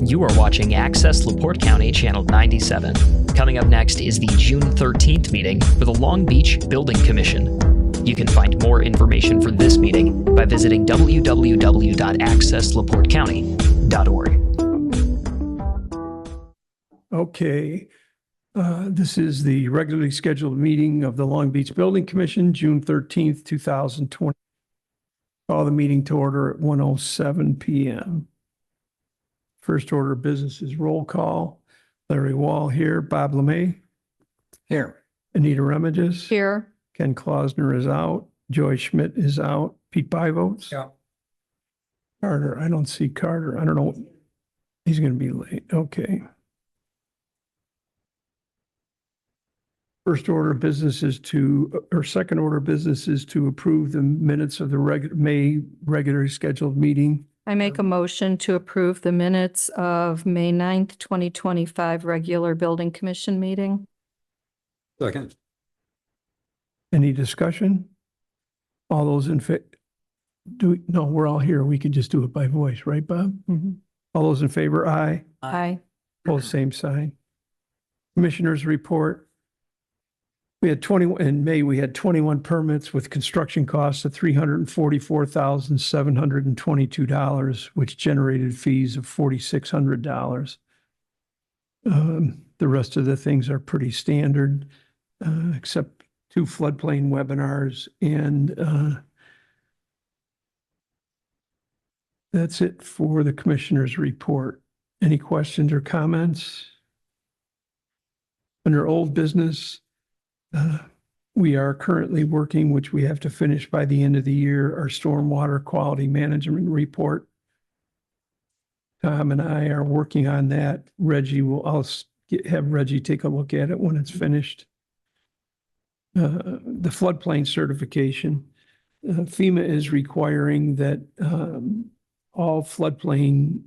You are watching Access LaPorte County, Channel 97. Coming up next is the June 13th meeting for the Long Beach Building Commission. You can find more information for this meeting by visiting www.accesslaportecounty.org. Okay, this is the regularly scheduled meeting of the Long Beach Building Commission, June 13th, 2020. Call the meeting to order at 1:07 p.m. First order of business is roll call. Larry Wall here, Bob Lemay. Here. Anita Remages. Here. Ken Klausner is out. Joy Schmidt is out. Pete Bivots. Yeah. Carter, I don't see Carter. I don't know. He's going to be late. Okay. First order of business is second order of business is to approve the minutes of the May regularly scheduled meeting. I make a motion to approve the minutes of May 9th, 2025 regular building commission meeting. Second. Any discussion? All those in favor? No, we're all here. We could just do it by voice, right, Bob? Mm-hmm. All those in favor, aye. Aye. Both same sign. Commissioners report. We had in May, we had 21 permits with construction costs of $344,722, which generated fees of $4,600. The rest of the things are pretty standard, except 2 floodplain webinars, and that's it for the commissioner's report. Any questions or comments? Under old business, we are currently working, which we have to finish by the end of the year, our stormwater quality management report. Tom and I are working on that. I'll have Reggie take a look at it when it's finished. The floodplain certification. FEMA is requiring that all floodplain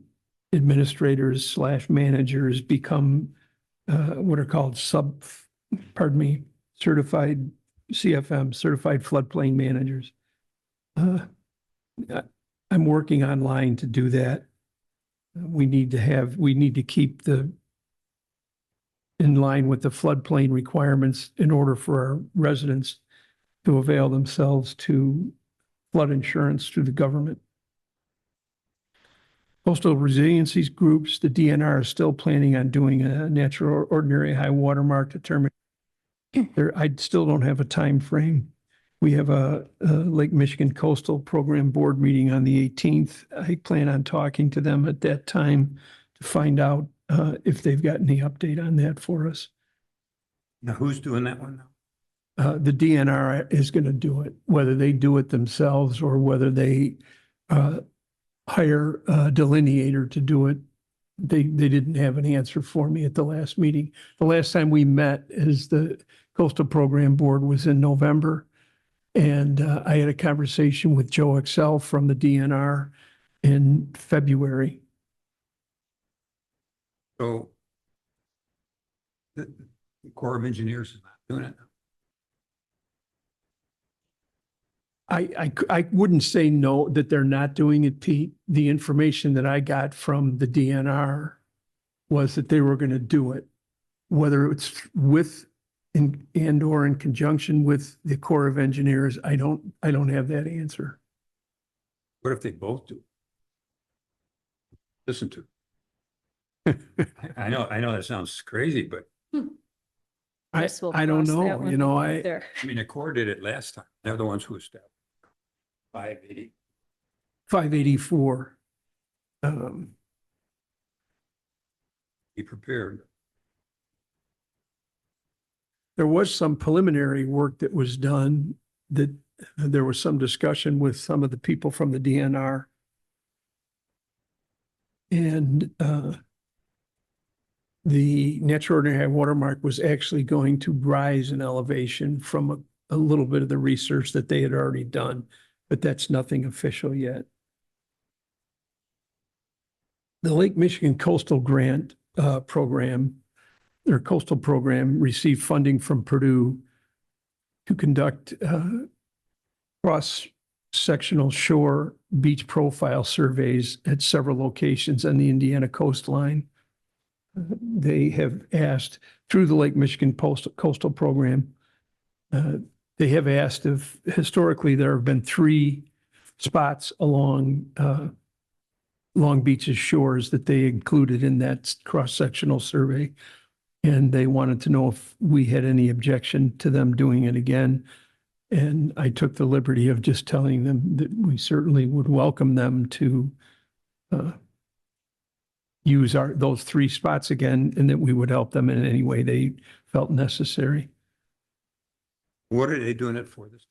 administrators / managers become what are called certified CFM, certified floodplain managers. I'm working online to do that. We need to keep in line with the floodplain requirements in order for our residents to avail themselves to flood insurance through the government. Coastal resiliency groups, the DNR is still planning on doing a natural ordinary high water mark determination. I still don't have a time frame. We have a Lake Michigan Coastal Program Board meeting on the 18th. I plan on talking to them at that time to find out if they've got any update on that for us. Now, who's doing that one now? The DNR is going to do it, whether they do it themselves or whether they hire a delineator to do it. They didn't have an answer for me at the last meeting. The last time we met as the Coastal Program Board was in November. And I had a conversation with Joe Excel from the DNR in February. So the Corps of Engineers is not doing it now. I wouldn't say no, that they're not doing it, Pete. The information that I got from the DNR was that they were going to do it, whether it's with and/or in conjunction with the Corps of Engineers. I don't have that answer. What if they both do? Listen to. I know that sounds crazy, but I don't know. You know, I mean, the Corps did it last time. They're the ones who established 584. Be prepared. There was some preliminary work that was done, that there was some discussion with some of the people from the DNR. And the natural ordinary high water mark was actually going to rise in elevation from a little bit of the research that they had already done, but that's nothing official yet. The Lake Michigan Coastal Grant Program, their coastal program, received funding from Purdue to conduct sectional shore beach profile surveys at several locations on the Indiana coastline. They have asked through the Lake Michigan Coastal Program. They have asked if historically there have been 3 spots along Long Beach's shores that they included in that cross-sectional survey. And they wanted to know if we had any objection to them doing it again. And I took the liberty of just telling them that we certainly would welcome them to use those 3 spots again, and that we would help them in any way they felt necessary. What are they doing it for this?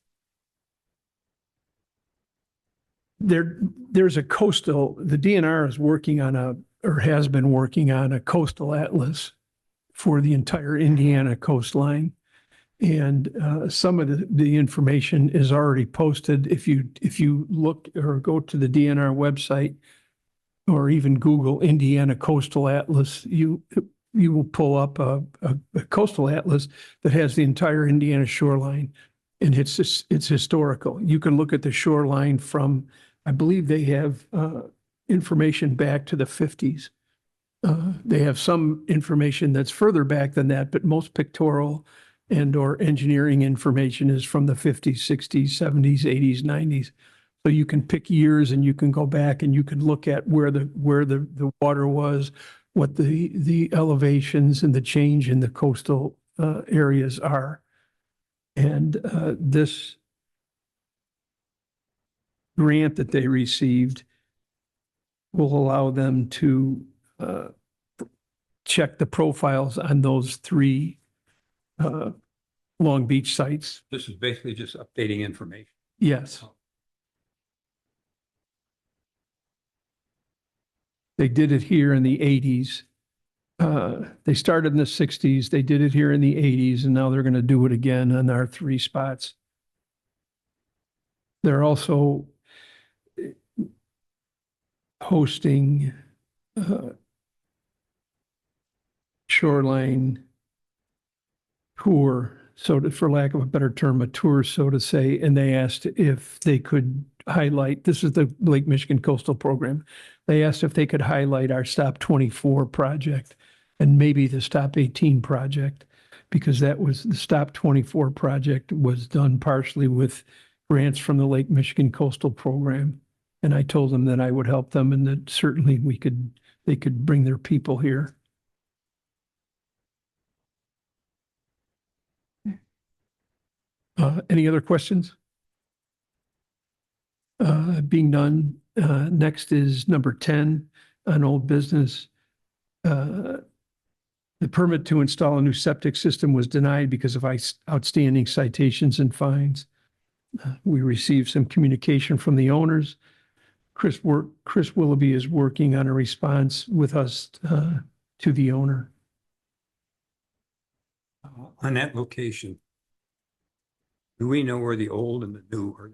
There's a coastal, the DNR is working on or has been working on a coastal atlas for the entire Indiana coastline. And some of the information is already posted. If you look or go to the DNR website or even Google Indiana Coastal Atlas, you will pull up a coastal atlas that has the entire Indiana shoreline, and it's historical. You can look at the shoreline from, I believe they have information back to the 50s. They have some information that's further back than that, but most pictorial and or engineering information is from the 50s, 60s, 70s, 80s, 90s. So you can pick years and you can go back and you can look at where the water was, what the elevations and the change in the coastal areas are. And this grant that they received will allow them to check the profiles on those 3 Long Beach sites. This is basically just updating information. Yes. They did it here in the 80s. They started in the 60s. They did it here in the 80s, and now they're going to do it again on our 3 spots. They're also hosting shoreline tour, for lack of a better term, a tour, so to say, and they asked if they could highlight, this is the Lake Michigan Coastal Program. They asked if they could highlight our Stop 24 project and maybe the Stop 18 project, because that was the Stop 24 project was done partially with grants from the Lake Michigan Coastal Program. And I told them that I would help them and that certainly they could bring their people here. Any other questions? Being none, next is number 10 on old business. The permit to install a new septic system was denied because of outstanding citations and fines. We received some communication from the owners. Chris Willoughby is working on a response with us to the owner. On that location, do we know where the old and the new are,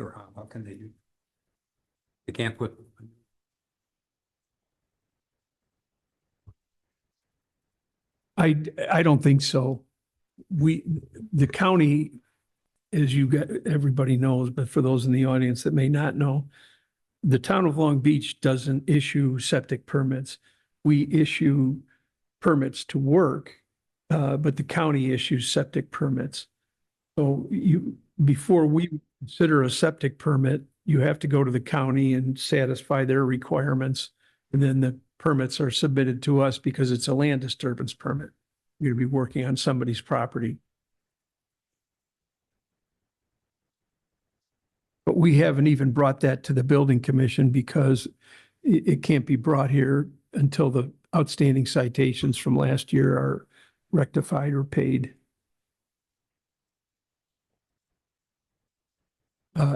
or how can they do? They can't put. I don't think so. The county, as everybody knows, but for those in the audience that may not know, the town of Long Beach doesn't issue septic permits. We issue permits to work, but the county issues septic permits. So before we consider a septic permit, you have to go to the county and satisfy their requirements. And then the permits are submitted to us because it's a land disturbance permit. You're going to be working on somebody's property. But we haven't even brought that to the building commission because it can't be brought here until the outstanding citations from last year are rectified or paid.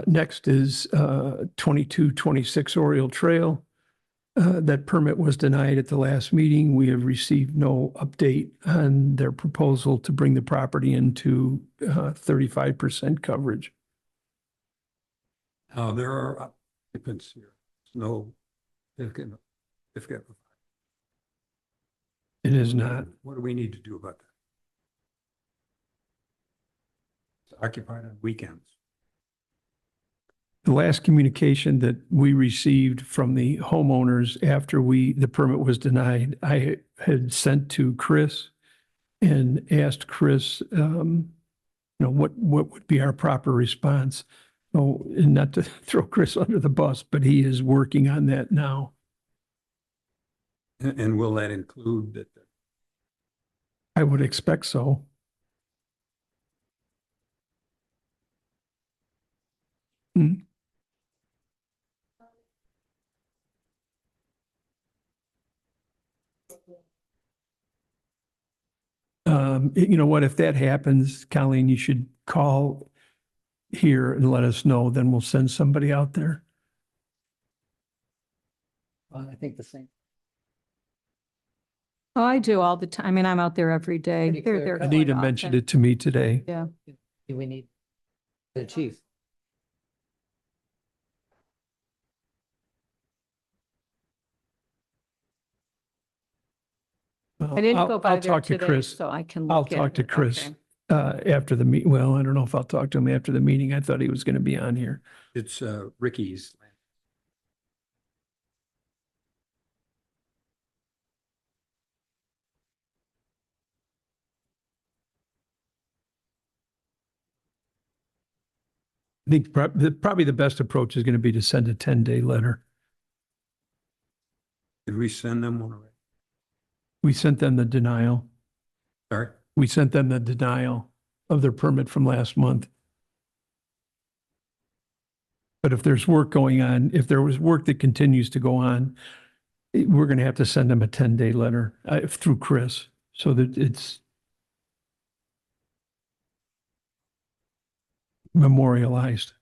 Next is 2226 Oriole Trail. That permit was denied at the last meeting. We have received no update on their proposal to bring the property into 35% coverage. Now, there are occupants here. No, certificate. It is not. What do we need to do about that? It's occupied on weekends. The last communication that we received from the homeowners after the permit was denied, I had sent to Chris and asked Chris, what would be our proper response? Oh, and not to throw Chris under the bus, but he is working on that now. And will that include that? I would expect so. Hmm. You know what, if that happens, Colleen, you should call here and let us know, then we'll send somebody out there. I think the same. Oh, I do all the time. I mean, I'm out there every day. Pretty They're clear there. cut. quite Anita mentioned often. it to me today. Yeah. Do we need the chief? Well, I didn't I'll- go by I'll there talk to today, Chris. so I can I'll look at talk to it. Chris. Okay. After the meet, well, I don't know if I'll talk to him after the meeting. I thought he was going to be on here. It's Ricky's. I think probably the best approach is going to be to send a 10-day letter. Did we send them one already? We sent them the denial. Sorry? We sent them the denial of their permit from last month. But if there's work going on, if there was work that continues to go on, we're going to have to send them a 10-day letter through Chris so that it's memorialized.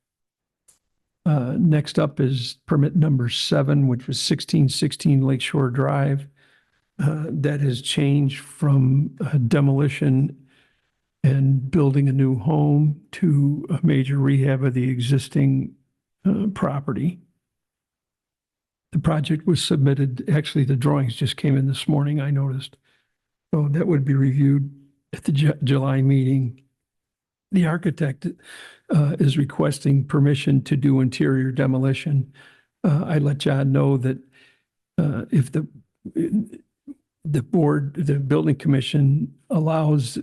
Next up is permit number 7, which was 1616 Lakeshore Drive. That has changed from demolition and building a new home to a major rehab of the existing property. The project was submitted, actually, the drawings just came in this morning, I noticed. So that would be reviewed at the July meeting. The architect is requesting permission to do interior demolition. I let John know that if the board, the building commission allows,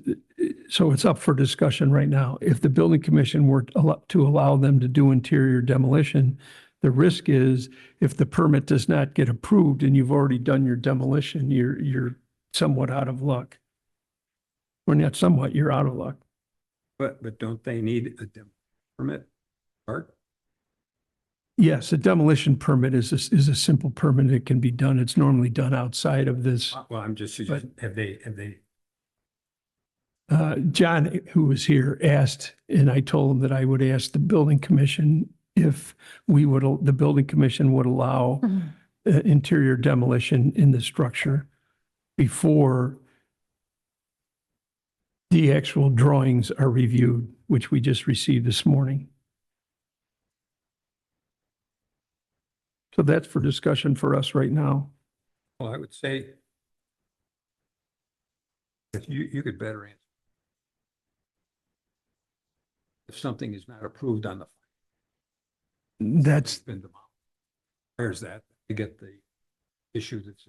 so it's up for discussion right now. If the building commission were to allow them to do interior demolition, the risk is if the permit does not get approved and you've already done your demolition, you're somewhat out of luck. Or not somewhat, you're out of luck. But don't they need a permit? Art? Yes, a demolition permit is a simple permit. It can be done. It's normally done outside of this. Well, I'm just, But- have they, John, who was here, asked, and I told him that I would ask the building commission if the building commission would allow interior demolition in the structure before the actual drawings are reviewed, which we just received this morning. So that's for discussion for us right now. well, I would say if you could better answer. If something is not approved on the. That's, Been demolished. Where's that? To get the issue that's.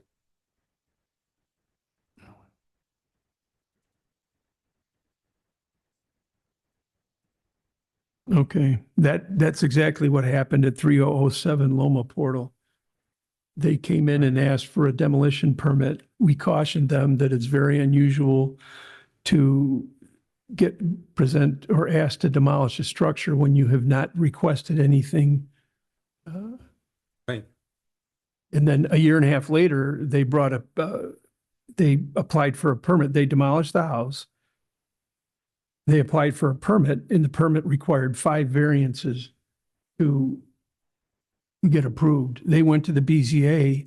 okay, that's exactly what happened at 3007 Loma Portal. They came in and asked for a demolition permit. We cautioned them that it's very unusual to present or ask to demolish a structure when you have not requested anything. Right. And then a year and a half later, they they applied for a permit. They demolished the house. They applied for a permit and the permit required 5 variances to get approved. They went to the BZA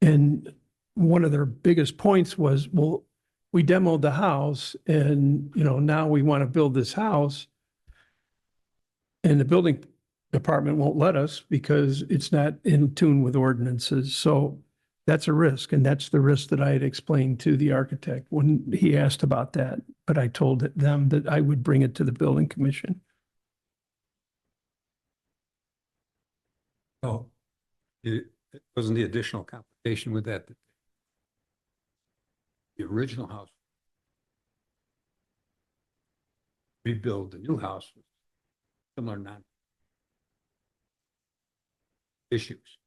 and one of their biggest points was, well, we demoed the house and, now we want to build this house. And the building department won't let us because it's not in tune with ordinances. So that's a risk. And that's the risk that I had explained to the architect when he asked about that. But I told them that I would bring it to the building commission. Oh, it wasn't the additional complication with that. The original house. Rebuild the new house with similar issues.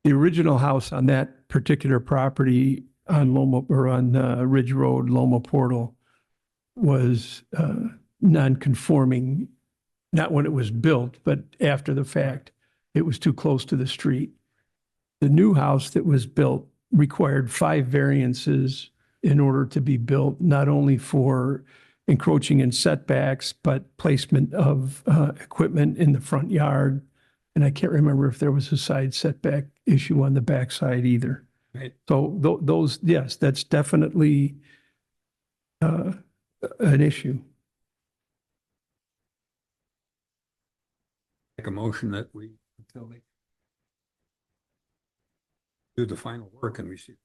The original house on that particular property on Loma, or on Ridge Road, Loma Portal, was non-conforming, not when it was built, but after the fact. It was too close to the street. The new house that was built required 5 variances in order to be built, not only for encroaching in setbacks, but placement of equipment in the front yard. And I can't remember if there was a side setback issue on the backside either. Right. So those, yes, that's definitely an issue. Make a motion that we, until they do the final work and we see.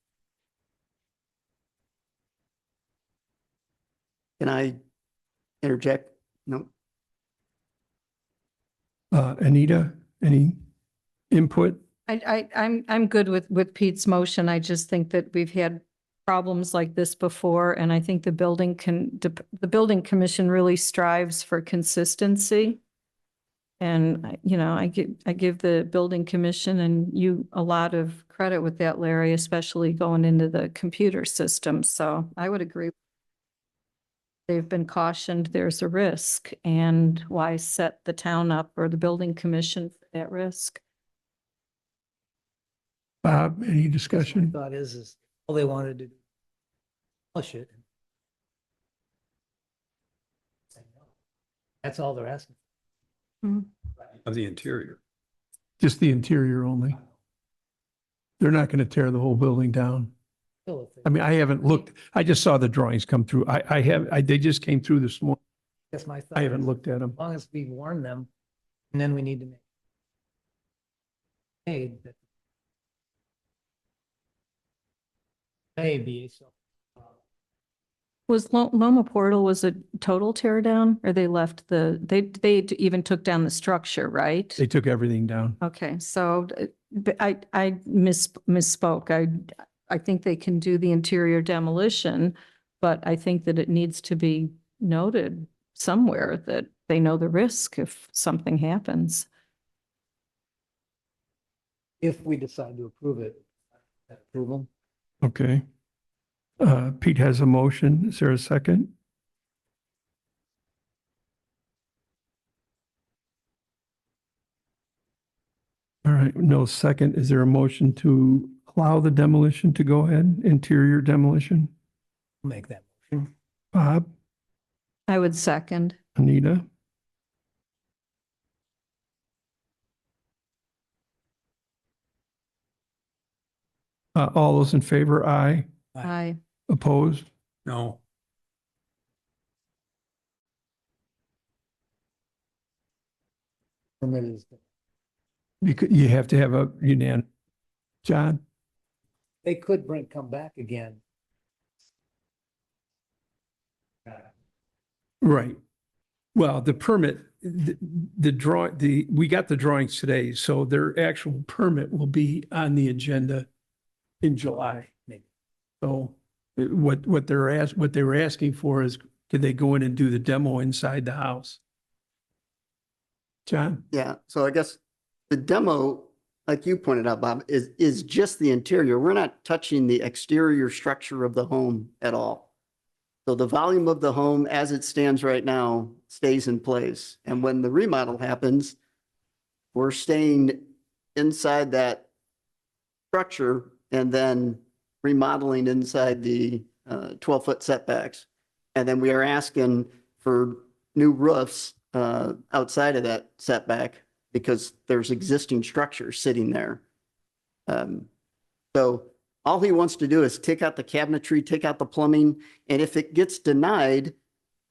Can I interject? No. Anita, any input? I'm good with Pete's motion. I just think that we've had problems like this before, and I think the building commission really strives for consistency. And, you know, I give the building commission and you a lot of credit with that, Larry, especially going into the computer system. So I would agree. They've been cautioned there's a risk, and why set the town up or the building commission for that risk? Bob, any My discussion? thought is all they wanted to do. Push it. That's all they're asking. Of the interior. Just the interior only. They're not going to tear the whole building down. Still, if they- I mean, I haven't looked, I just saw the drawings come through. They just came through this morning. That's my thought. I haven't is looked at them. As long as we warn them, and then we need to make. Hey, that. Maybe, so. Was Loma Portal was a total tear down, or they left they even took down the structure, right? They took everything down. Okay, so but I misspoke. I think they can do the interior demolition, but I think that it needs to be noted somewhere that they know the risk if something happens. If we decide to approve it, approval. Okay. Pete has a motion. Is there a second? All right, no second. Is there a motion to allow the demolition to go ahead? Interior demolition? Make that motion. Bob, I would second. Anita? All those in favor, aye. Aye. Opposed? No, Permit is, You have to have a unanimous. John? they could come back again. Right. Well, the permit, we got the drawings today, so their actual permit will be on the agenda in July. Maybe. So what they were asking for is, could they go in and do the demo inside the house? John? Yeah, so I guess the demo, like you pointed out, Bob, is just the interior. We're not touching the exterior structure of the home at all. So the volume of the home as it stands right now stays in place. And when the remodel happens, we're staying inside that structure and then remodeling inside the 12-foot setbacks. And then we are asking for new roofs outside of that setback because there's existing structure sitting there. So all he wants to do is take out the cabinetry, take out the plumbing, and if it gets denied,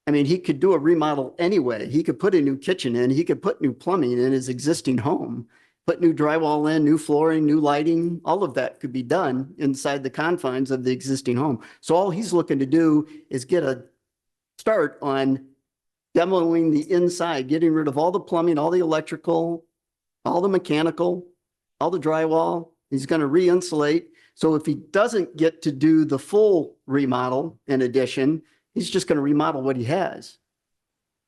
I mean, he could do a remodel anyway. He could put a new kitchen in, he could put new plumbing in his existing home, put new drywall in, new flooring, new lighting, all of that could be done inside the confines of the existing home. So all he's looking to do is get a start on demoing the inside, getting rid of all the plumbing, all the electrical, all the mechanical, all the drywall. He's going to re-insulate. So if he doesn't get to do the full remodel in addition, he's just going to remodel what he has.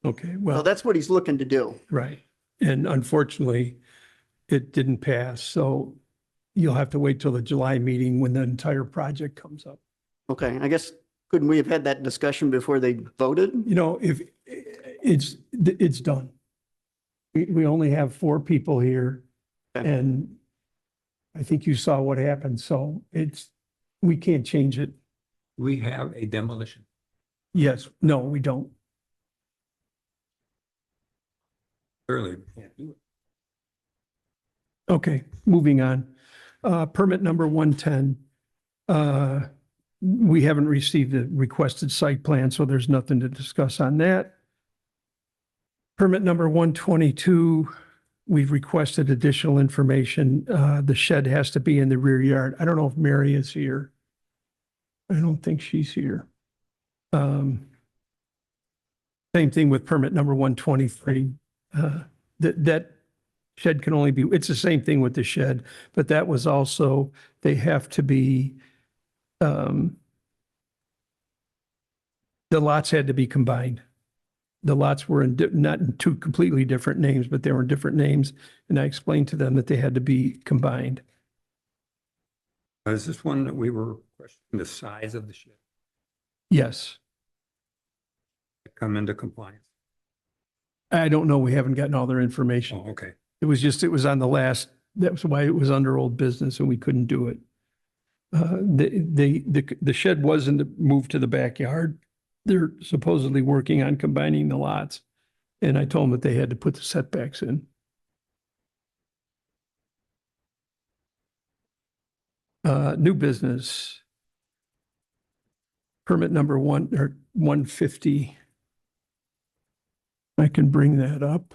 Okay, So well, that's what he's looking to do. right. And unfortunately, it didn't pass. So you'll have to wait till the July meeting when the entire project comes up. Okay, I guess, couldn't we have had that discussion before they voted? You know, if it's done. We only have 4 people here Okay. and I think you saw what happened. So we can't change it. We have a demolition. Yes, no, we don't. Clearly, we can't do it. Okay, moving on. Permit number 110. We haven't received the requested site plan, so there's nothing to discuss on that. Permit number 122, we've requested additional information. The shed has to be in the rear yard. I don't know if Mary is here. I don't think she's here. Same thing with permit number 123. That shed can only be, it's the same thing with the shed, but that was also, they have to be, the lots had to be combined. The lots were not in 2 completely different names, but they were in different names. And I explained to them that they had to be combined. Is this one that we were questioning the size of the shed Yes. to come into compliance? I don't know. We haven't gotten all their information. Oh, okay. It was on the last, that's why it was under old business and we couldn't do it. The shed wasn't moved to the backyard. They're supposedly working on combining the lots. And I told them that they had to put the setbacks in. New business. Permit number 150. I can bring that up.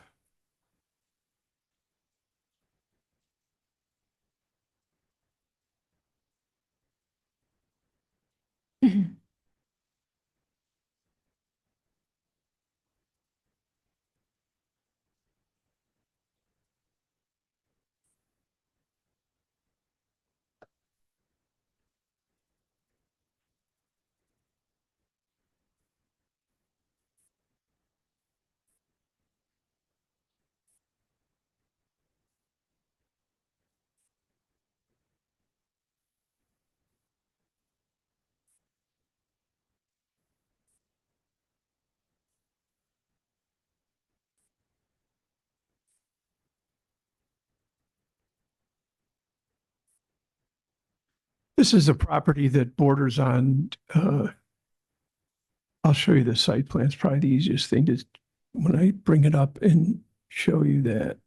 This is a property that borders on, I'll show you the site plan. It's probably the easiest thing to, when I bring it up and show you that.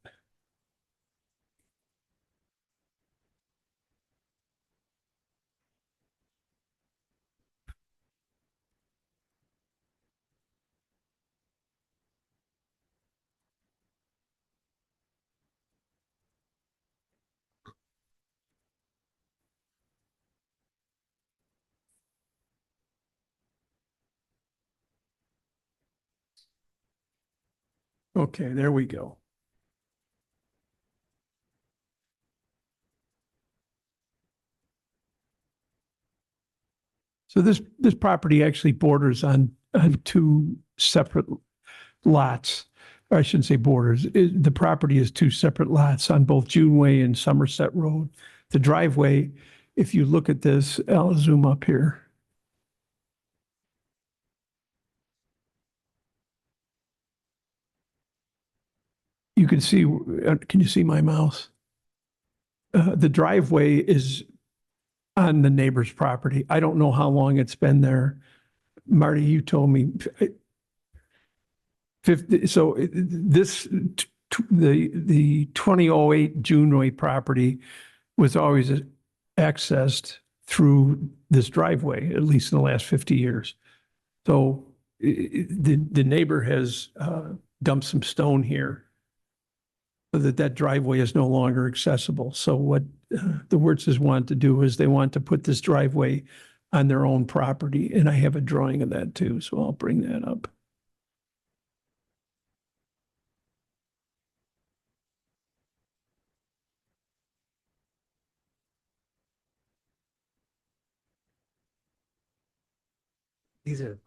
Okay, there we go. So this property actually borders on 2 separate lots. Or I shouldn't say borders. The property is 2 separate lots on both June Way and Somerset Road. The driveway, if you look at this, I'll zoom up here. You can see, can you see my mouse? The driveway is on the neighbor's property. I don't know how long it's been there. Marty, you told me 50, so this, the 2008 Juneway property was always accessed through this driveway, at least in the last 50 years. So the neighbor has dumped some stone here so that driveway is no longer accessible. So what the Wirtzes want to do is they want to put this driveway on their own property. And I have a drawing of that too, so I'll bring that up. These are.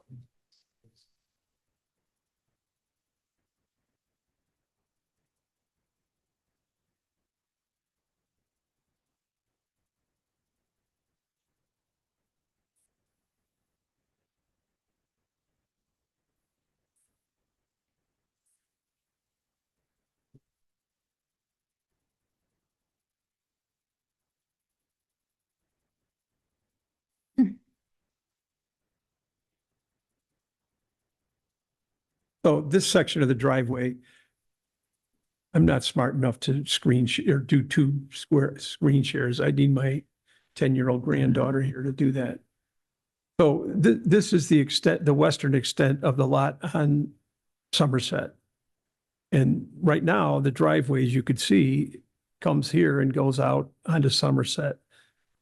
So this section of the driveway, I'm not smart enough to or do two square screen shares. I need my 10-year-old granddaughter here to do that. So this is the extent, the western extent of the lot on Somerset. And right now, the driveway, as you could see, comes here and goes out onto Somerset.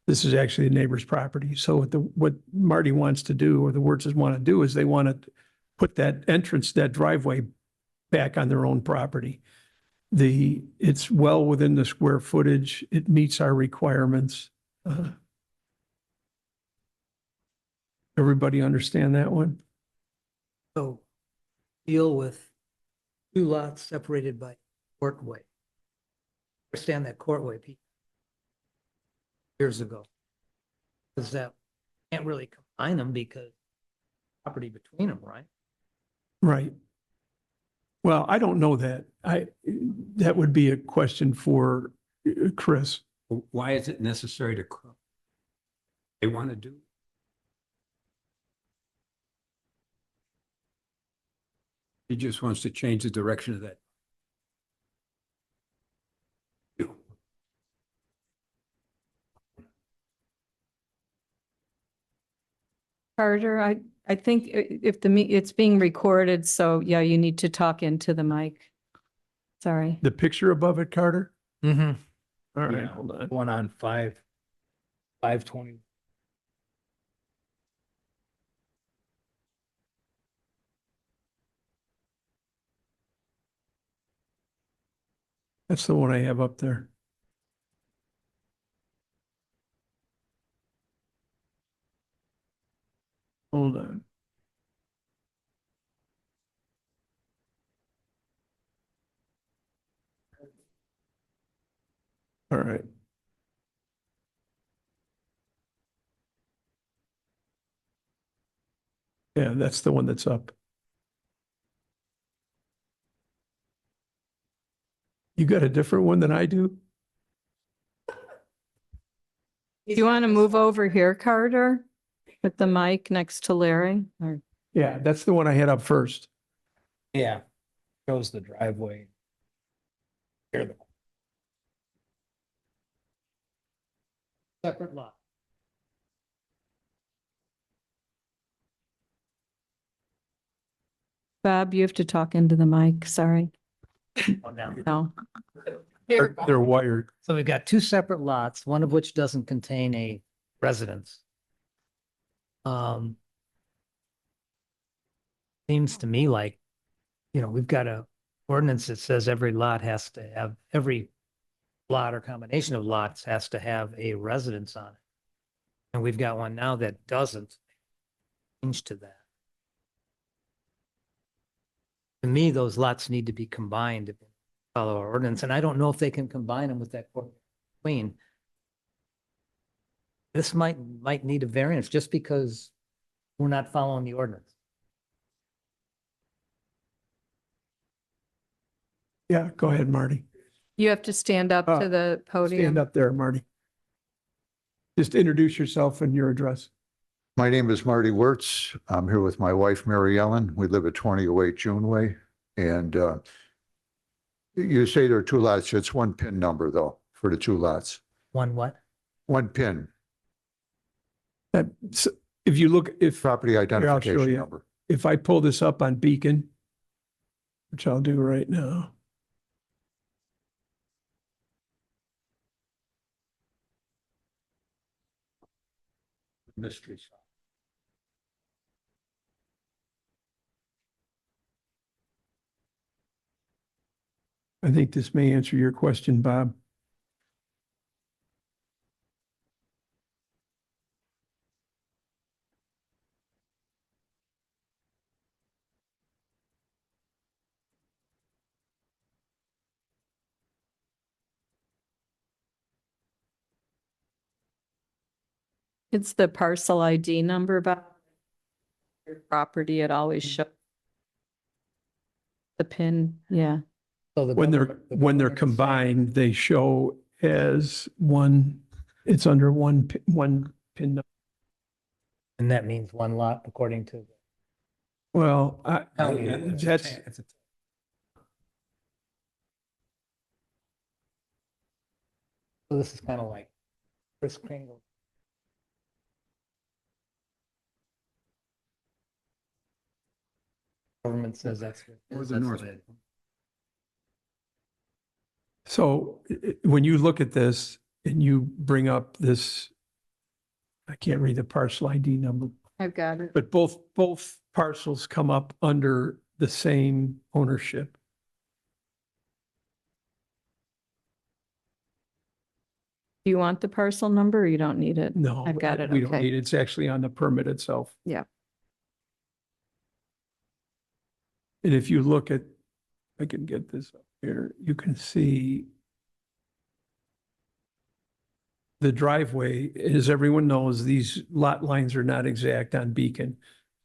This is actually the neighbor's property. So what Marty wants to do, or the Wertzes want to do, is they want to put that entrance, that driveway back on their own property. It's well within the square footage. It meets our requirements. Everybody understand that one? So deal with two lots separated by courtway. Understand that courtway, Pete? Years ago. Because that can't really combine them because property between them, right? Right. Well, I don't know that. That would be a question for Chris. Why is it necessary to, they want to do? He just wants to change the direction of that. Carter, I think if it's being recorded, so yeah, you need to talk into the mic. Sorry. The picture above it, Carter? Mm-hmm. All right, Yeah. hold on. One on 520. That's the one I have up there. Hold on. All right. Yeah, that's the one that's up. You got a different one than I do? Do you want to move over here, Carter? With the mic next to Larry? Or Yeah, that's the one I had up first. Yeah. Shows the driveway. Here the. Separate lot. Bob, you have to talk into the mic. Sorry. Oh, now. No. They're wired. So we've got two separate lots, one of which doesn't contain a residence. Seems to me like, we've got a ordinance that says every lot or combination of lots has to have a residence on it. And we've got one now that doesn't change to that. To me, those lots need to be combined to follow our ordinance, and I don't know if they can combine them with that court queen. This might need a variance just because we're not following the ordinance. Yeah, go ahead, Marty. You have to stand up to the Stand podium. up there, Marty. Just introduce yourself and your address. My name is Marty Wirtz. I'm here with my wife, Mary Ellen. We live at 2008 June Way. And you say there are two lots. It's one PIN number, though, for the two lots. One what? One PIN, So if you look, property show identification you. number. if I pull this up on Beacon, which I'll do right now. Mystery. I think this may answer your question, Bob. It's the parcel ID number, but your property, it always shows the PIN, yeah. So the When government- the when they're government is saying- combined, they show as one, it's under one pin. And that means one lot according to. Well, County. that's, So this is kind of like Chris Kringle. Government says that's. Or the north. so when you look at this and you bring up this, I can't read the parcel ID number, I've got it. but both parcels come up under the same ownership. Do you want the parcel number or you don't need it? No. I've got it, We don't okay. need it. It's actually on the permit itself. Yeah. And if you look at, I can get this up here, you can see the driveway, as everyone knows, these lot lines are not exact on Beacon.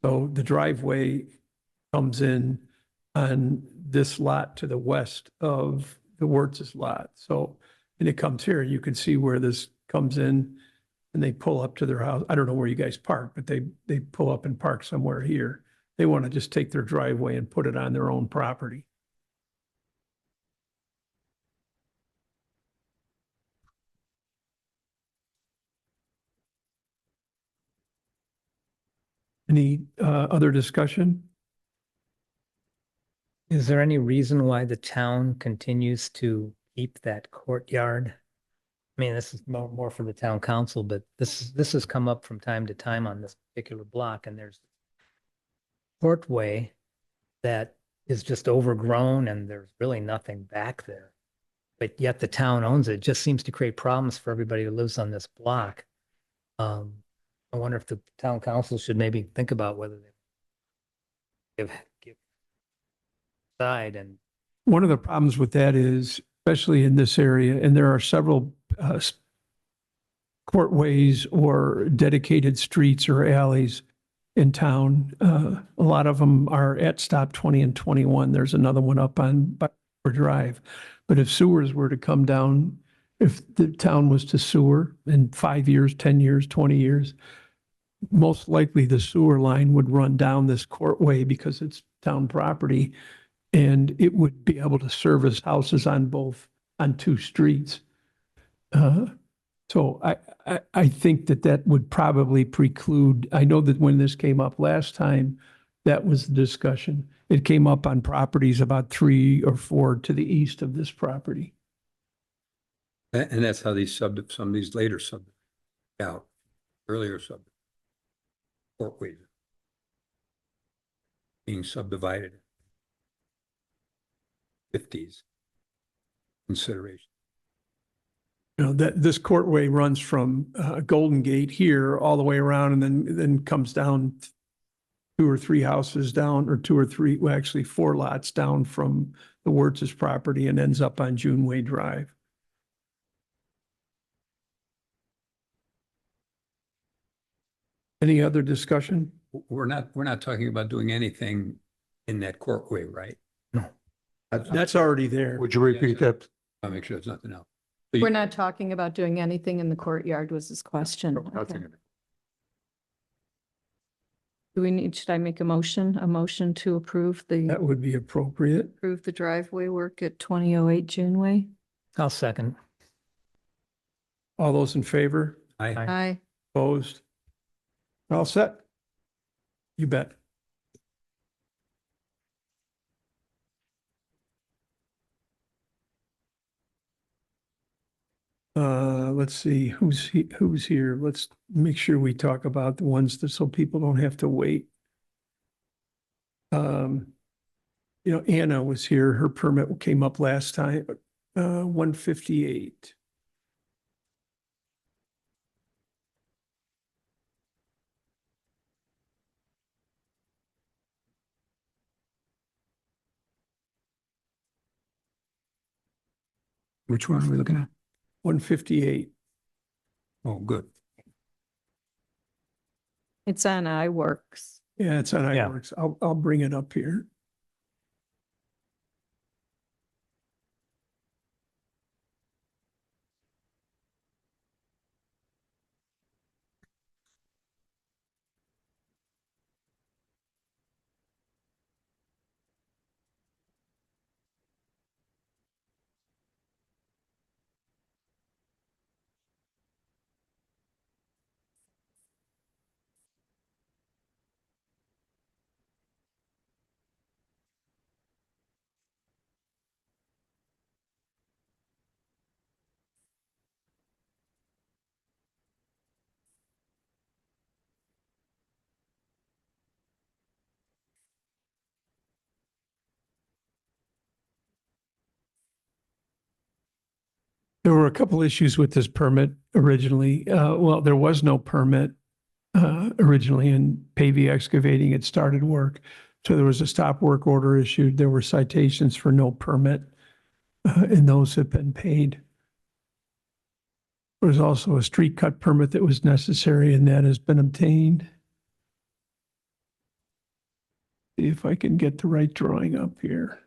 So the driveway comes in on this lot to the west of the Wertz's lot. So, and it comes here, you can see where this comes in and they pull up to their house. I don't know where you guys park, but they pull up and park somewhere here. They want to just take their driveway and put it on their own property. Any other discussion? Is there any reason why the town continues to keep that courtyard? I mean, this is more for the town council, but this has come up from time to time on this particular block, and there's courtway that is just overgrown and there's really nothing back there. But yet the town owns it. It just seems to create problems for everybody who lives on this block. I wonder if the town council should maybe think about whether they give side and. One of the problems with that is, especially in this area, and there are several courtways or dedicated streets or alleys in town. A lot of them are at stop 20 and 21. There's another one up on Butler Drive. But if sewers were to come down, if the town was to sewer in 5 years, 10 years, 20 years, most likely the sewer line would run down this courtway because it's town property. And it would be able to service houses on two streets. So I think that would probably preclude, I know that when this came up last time, that was the discussion. It came up on properties about 3 or 4 to the east of this property. And that's how some of these later earlier courtways being subdivided. 50s consideration. You know, that this courtway runs from Golden Gate here all the way around and then comes down 2 or 3 houses down, or 2 or 3, well, actually 4 lots down from the Wertz's property and ends up on Juneway Drive. Any other discussion? We're not talking about doing anything in that courtway, right? That's already there. Would you repeat that? I'll make sure there's nothing else. We're not talking about doing anything in the courtyard was his question. Nothing Okay. in it. Should I make a motion to approve That would be appropriate. the driveway work at 2008 Juneway? I'll second. All those in favor? I Aye. Opposed? All set? You bet. Let's see, who's here? Let's make sure we talk about the ones that, so people don't have to wait. You know, Anna was here. Her permit came up last time, 158. Which one are we looking at? 158. Oh, good. It's on iWorks. Yeah, it's on Yeah. iWorks. I'll bring it up here. There were a couple issues with this permit originally. Well, there was no permit originally, and Pavey Excavating had started work. So there was a stop work order issued. There were citations for no permit, and those have been paid. There was also a street cut permit that was necessary, and that has been obtained. See if I can get the right drawing up here.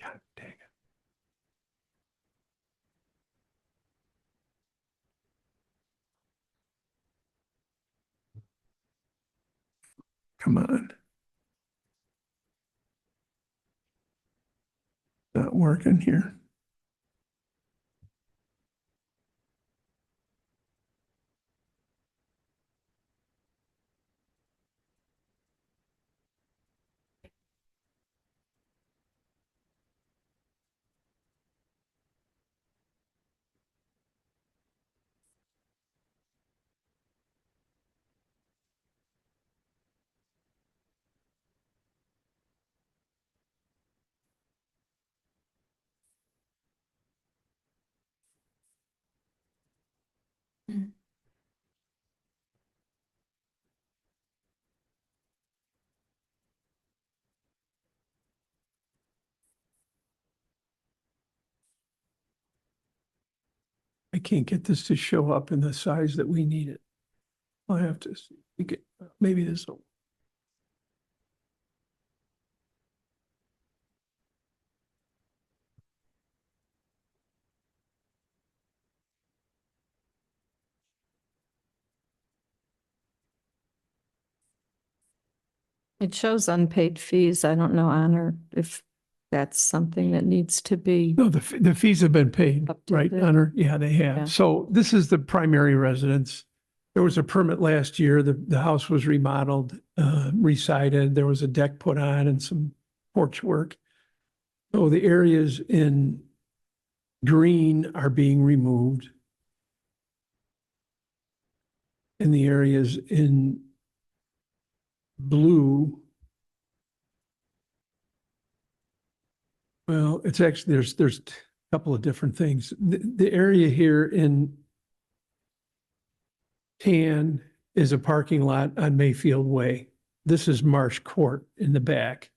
God dang it. Come on. Not working here. I can't get this to show up in the size that we need it. I'll have to see. Maybe this will. It shows unpaid fees. I don't know, Honor, if that's something that needs to be. No, the fees have been paid, right, Updated. Honor? Yeah, they Yeah. have. So this is the primary residence. There was a permit last year. The house was remodeled, re-sided. There was a deck put on and some porch work. So the areas in green are being removed. And the areas in blue, well, it's actually, there's a couple of different things. The area here in tan is a parking lot on Mayfield Way. This is Marsh Court in the back.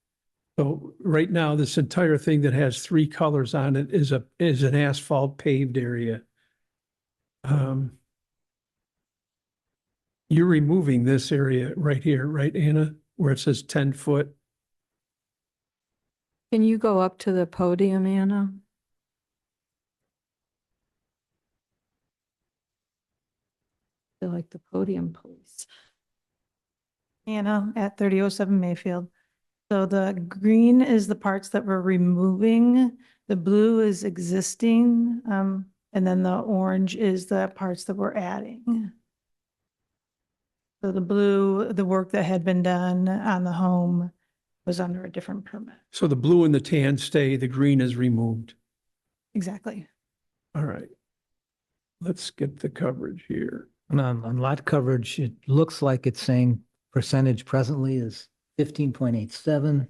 So right now, this entire thing that has three colors on it is an asphalt paved area. You're removing this area right here, right, Anna, where it says 10-foot? Can you go up to the podium, Anna? Feel like the podium police. Anna at 3007 Mayfield. So the green is the parts that we're removing, the blue is existing, and then the orange is the parts that we're adding. So the blue, the work that had been done on the home was under a different permit. So the blue and the tan stay, the green is removed. Exactly. All right. Let's get the coverage here. And on lot coverage, it looks like it's saying percentage presently is 15.87.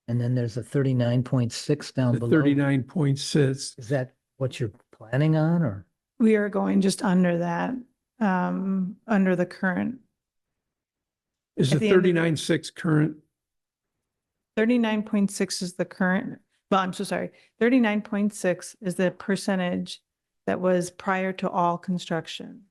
And then there's a 39.6 down The below. 39.6. Is that what you're planning on or? We are going just under that. under the current Is At the the end of the- 39.6 current? 39.6 is the current, well, I'm so sorry. 39.6 is the percentage that was prior to all construction.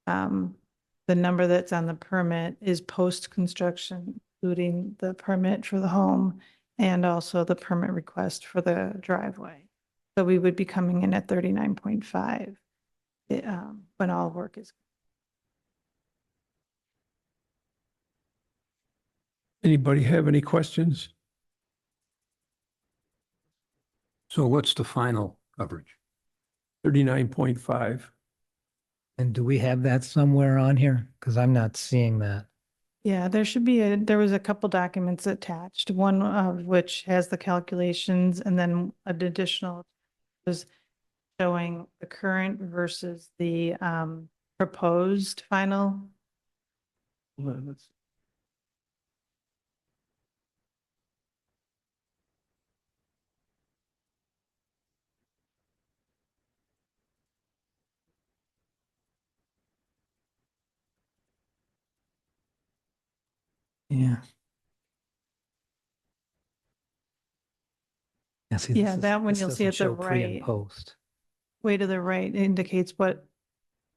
The number that's on the permit is post-construction, including the permit for the home and also the permit request for the driveway. So we would be coming in at 39.5 when all work is. Anybody have any questions? So what's the final coverage? 39.5. And do we have that somewhere on here? Because I'm not seeing that. Yeah, there should be there was a couple documents attached, one of which has the calculations and then an additional was showing the current versus the proposed final. Hold on, let's- Yeah. Yeah, see, Yeah, this is- that one this you'll see doesn't at the show pre and right. Post. Way to the right indicates what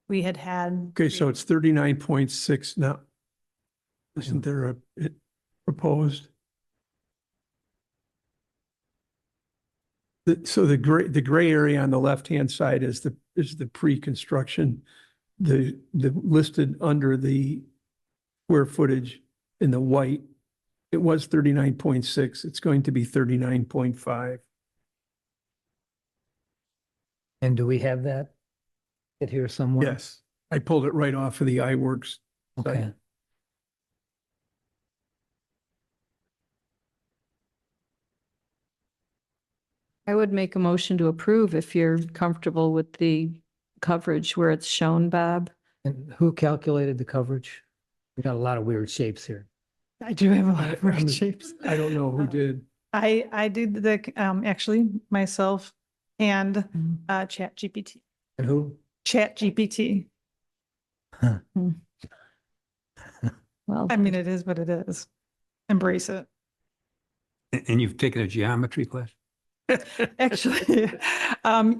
we had had. Okay, so it's 39.6 now. Isn't there it proposed? So the gray area on the left-hand side is the pre-construction. The listed under the square footage in the white, it was 39.6. It's going to be 39.5. And do we have that? It here somewhere? Yes, I pulled it right off of the iWorks. Okay. I would make a motion to approve if you're comfortable with the coverage where it's shown, Bob. And who calculated the coverage? We got a lot of weird shapes here. I do have a lot of I'm- weird shapes. I don't know who did. I did the actually myself and Chat GPT. And who? Chat GPT. Well, I mean, it is what it is. Embrace it. And you've taken a geometry class? Actually,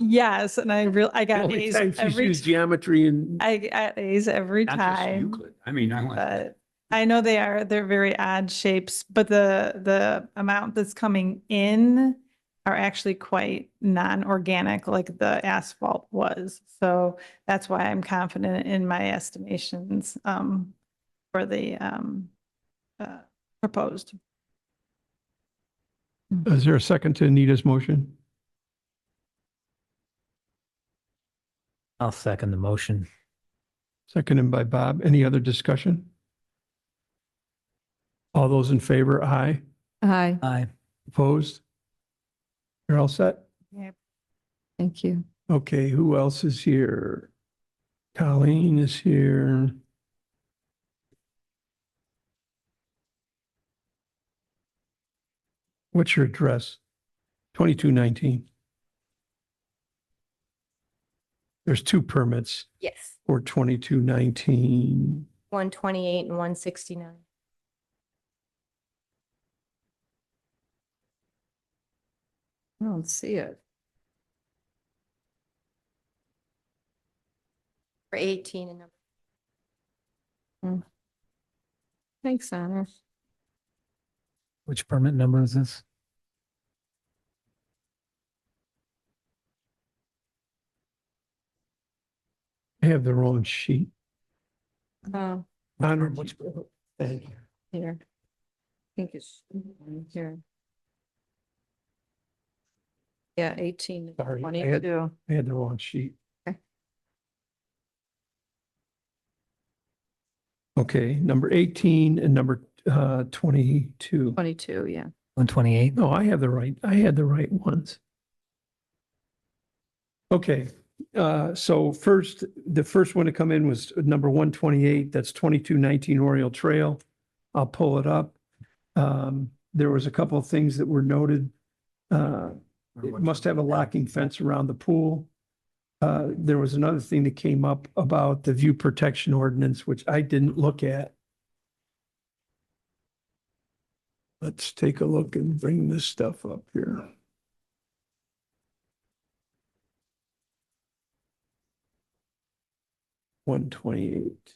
yes, and I The got only A's time she's every, used geometry and I got A's every Not just time. Euclid. I mean, I went, But I know they're very odd shapes, but the amount that's coming in are actually quite non-organic, like the asphalt was. So that's why I'm confident in my estimations for the proposed. is there a second to Anita's motion? I'll second the motion. Seconded by Bob. Any other discussion? All those in favor, aye. hi, Aye. Opposed? You're all set? thank you. Okay, who else is here? Colleen is here. What's your address? 2219. There's two permits Yes, for 2219. 128 and 169. I don't see it. For 18 and number. Thanks, Honor. Which permit number is this? I have the wrong sheet. Oh, Honor, Which- thank you. here. I think it's here. Yeah, 18 and Sorry, I had- 22. I had the wrong sheet. Okay. Okay, number 18 and number 22. 22, yeah. 128? No, I had the right ones. Okay, so the first one to come in was number 128, that's 2219 Oriole Trail. I'll pull it up. There was a couple of things that were noted. It must have a locking fence around the pool. There was another thing that came up about the view protection ordinance, which I didn't look at. Let's take a look and bring this stuff up here. One 28.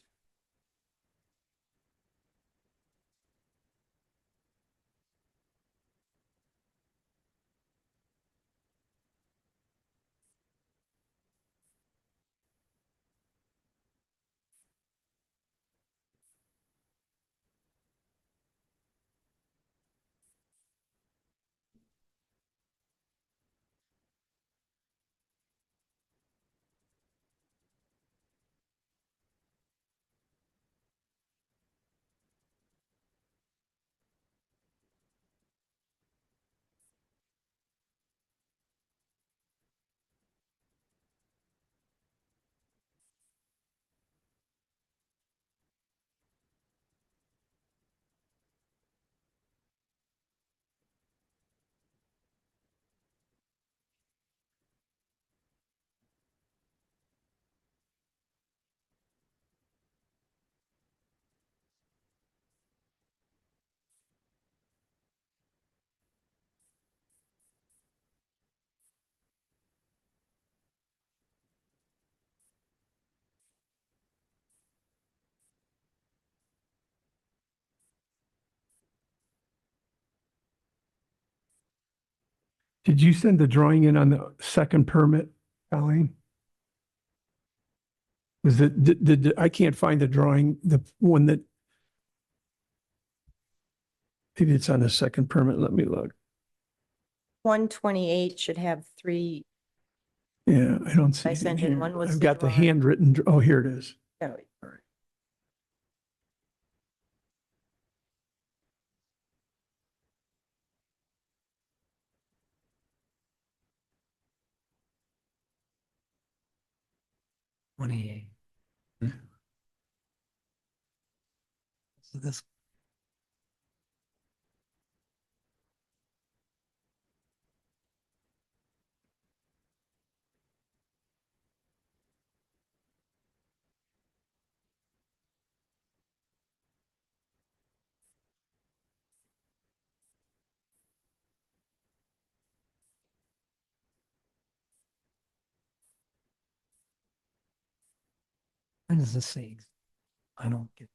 Did you send the drawing in on the second permit, Colleen? Was it, I can't find the drawing, the one that. Maybe it's on the second permit. Let me look. 128 should have 3. Yeah, I don't see I it sent in here. one was I've the got the drawing. handwritten, oh, here it is. No, So this, what does this say? I don't get.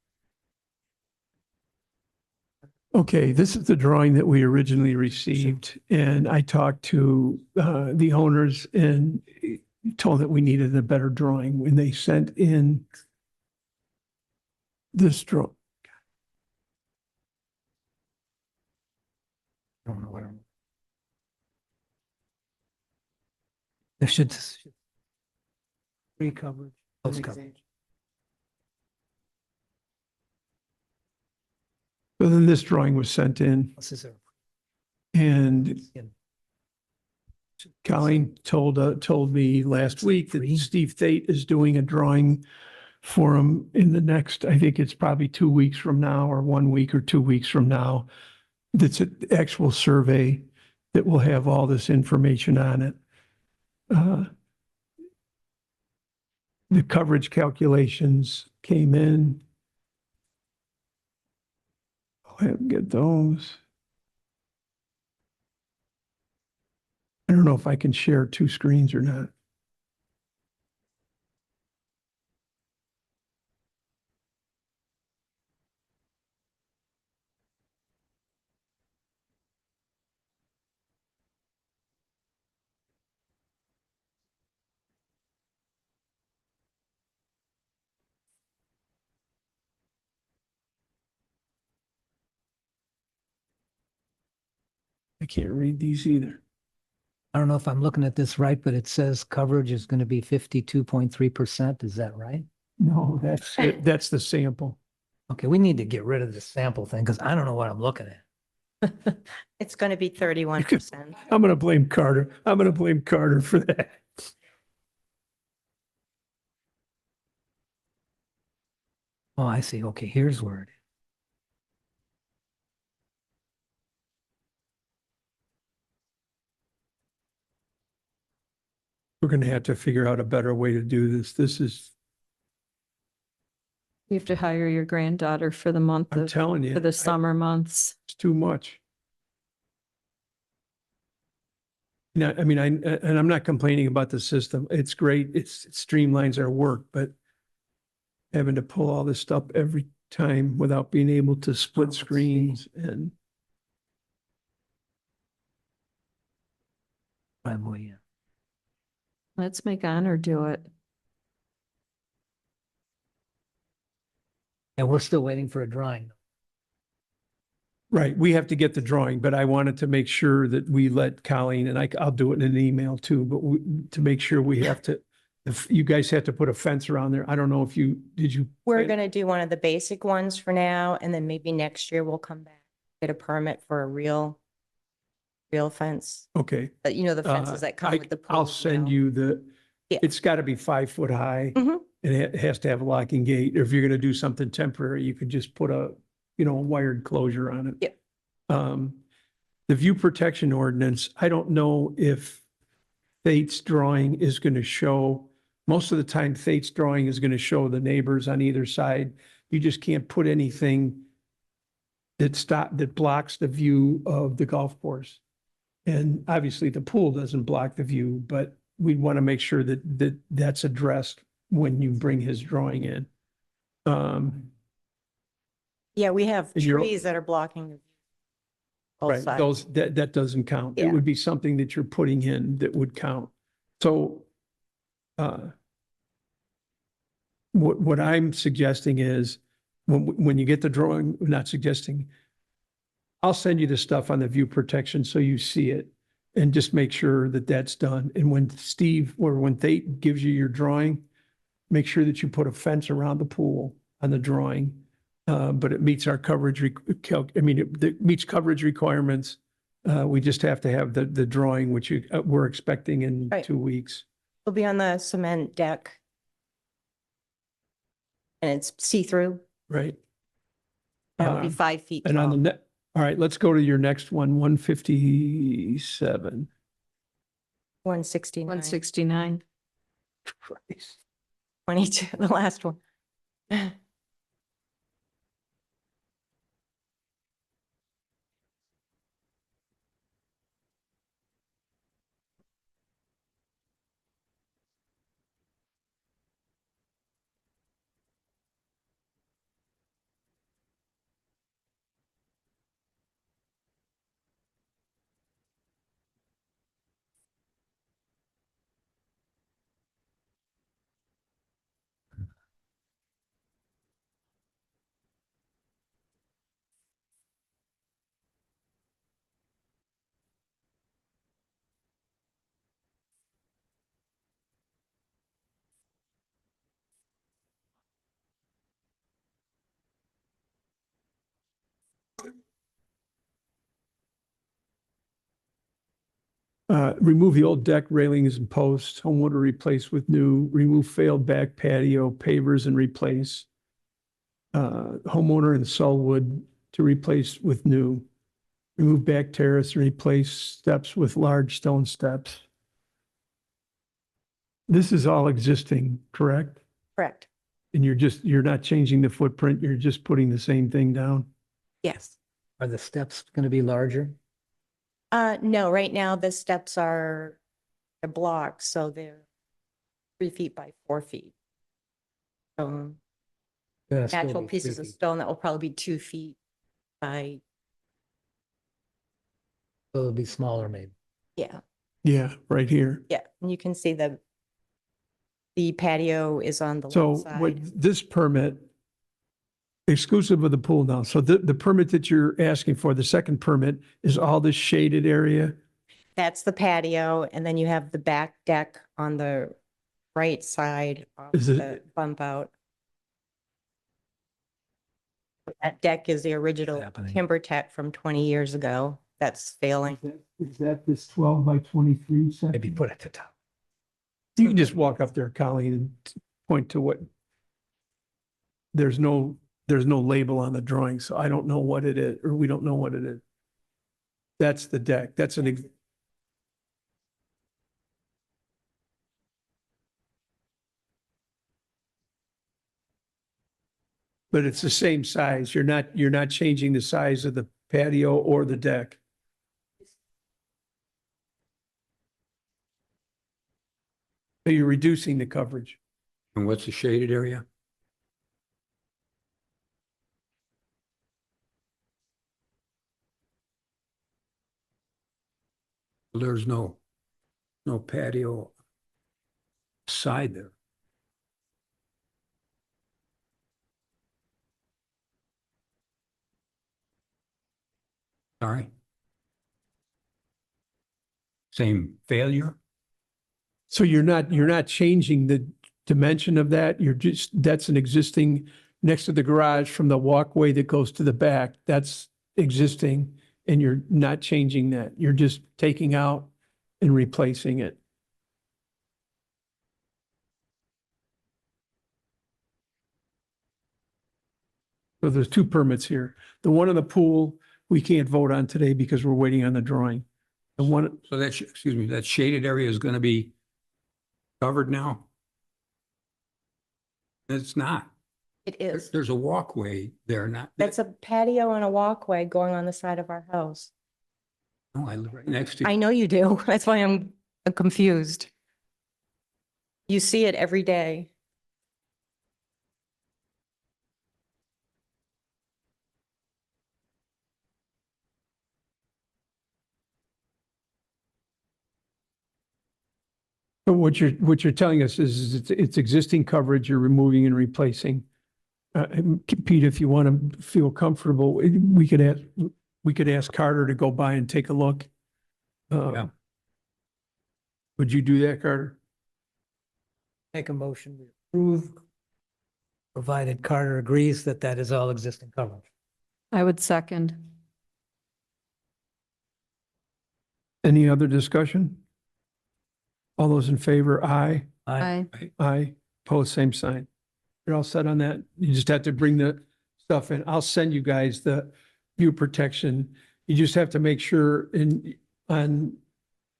Okay, this is the drawing that we originally received, and I talked to the owners and told that we needed a better drawing when they sent in this draw. I don't know what I'm. There should. Free coverage. Close coverage. So then this drawing was sent in, This is a. and Colleen told me last week that Free? Steve Thate is doing a drawing for him in the next, I think it's probably 2 weeks from now, or 1 week or 2 weeks from now. That's an actual survey that will have all this information on it. The coverage calculations came in. I'll have to get those. I don't know if I can share 2 screens or not. I can't read these either. I don't know if I'm looking at this right, but it says coverage is going to be 52.3%. Is that right? No, that's it. That's the sample. Okay, we need to get rid of the sample thing because I don't know what I'm looking at. it's going to be 31%. I'm going to blame Carter. I'm going to blame Carter for that. Oh, I see. Okay, here's where it is. we're gonna have to figure out a better way to do this. This is, You have to hire your granddaughter for the month I'm of, telling you. for the summer months. It's too much. No, I mean, and I'm not complaining about the system. It's great. It streamlines our work, but having to pull all this stuff every time without being able to split let's see. screens and Driveway, yeah. Let's make Honor do it. And we're still waiting for a drawing. right, we have to get the drawing, but I wanted to make sure that we let Colleen, and I'll do it in an email too, but to make sure we have to, if you guys have to put a fence around there. I don't know if did you? We're gonna do one of the basic ones for now, and then maybe next year we'll come back, get a permit for a real fence. Okay. But you know, the fences that come with the pool. I'll send you Yeah. it's got to be 5 foot high. Mhm. And it has to have a locking gate. If you're going to do something temporary, you could just put a wired closure on it. Yep. The view protection ordinance, I don't know if Fate's drawing is going to show, most of the time Fate's drawing is going to show the neighbors on either side. You just can't put anything that blocks the view of the golf course. And obviously the pool doesn't block the view, but we want to make sure that's addressed when you bring his drawing in. Yeah, we have You're- trees that are blocking the view. Both Right, sides. that doesn't count. It Yeah. would be something that you're putting in that would count. So, what I'm suggesting is, when you get the drawing, not suggesting, I'll send you the stuff on the view protection so you see it, and just make sure that that's done. And when when Thate gives you your drawing, make sure that you put a fence around the pool on the drawing. But it meets our coverage, it meets coverage requirements. We just have to have the drawing, which we're expecting in Right. 2 weeks. It'll be on the cement deck. And it's see-through. Right. That'll be Um, 5 feet And on the tall. net, all right, let's go to your next one, 157. 169. 169. Christ. 22, the last one. Remove the old deck railings and posts, homeowner replace with new, remove failed back patio, pavers and replace. Homeowner install wood to replace with new. Remove back terrace and replace steps with large stone steps. This is all existing, correct? Correct. And you're not changing the footprint, you're just putting the same thing down? Yes. Are the steps going to be larger? No, right now the steps are a block, so they're 3 feet by 4 feet. Gonna still Natural be pieces 3 of feet. stone that will probably be 2 feet by, So it'll be smaller maybe. yeah, Yeah, right here. yeah. And you can see the patio is on the So left what side. this permit, exclusive of the pool now, so the permit that you're asking for, the second permit is all this shaded area? That's the patio, and then you have the back deck on the right side of Is it- the bump out. That deck is the original happening? timber tech from 20 years ago. That's failing. Is that this 12 by 23 section? Maybe put it at the top. You can just walk up there, Colleen, and point to what. There's no label on the drawing, so I don't know what it is, or we don't know what it is. That's the deck. That's But it's the same size. You're not changing the size of the patio or the deck. So you're reducing the coverage. And what's the shaded area? There's no patio side there. Sorry. Same failure? So you're not changing the dimension of that. That's an existing next to the garage from the walkway that goes to the back. That's existing and you're not changing that. You're just taking out and replacing it. So there's two permits here. The one in the pool, we can't vote on today because we're waiting on the drawing. The one, So that, excuse me, that shaded area is going to be covered now? It's not. It is. There's a walkway there, not. That's a patio and a walkway going on the side of our house. No, I live right next to. I know you do. That's why I'm confused. You see it every day. but what you're telling us is it's existing coverage you're removing and replacing. Pete, if you want to feel comfortable, we could ask Carter to go by and take a look. Yeah. Would you do that, Carter? Make a motion to approve, provided Carter agrees that that is all existing coverage. I would second. Any other discussion? All those in favor, aye. Aye. Aye. Pose same sign. You're all set on that? You just have to bring the stuff in. I'll send you guys the view protection. You just have to make sure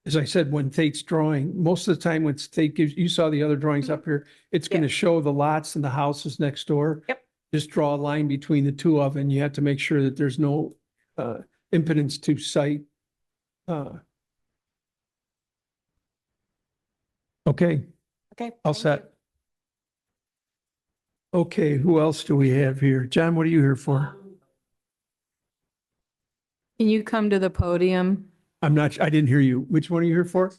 as I said, when Tate's drawing, most of the time when Tate gives, you saw the other drawings up here, it's going to show the lots and the houses next door. Yep. Just draw a line between the two of them. You have to make sure that there's no impedance to site. Okay, Okay. all thank set. you. Okay, who else do we have here? John, what are you here for? Can you come to the podium? I didn't hear you. Which one are you here for?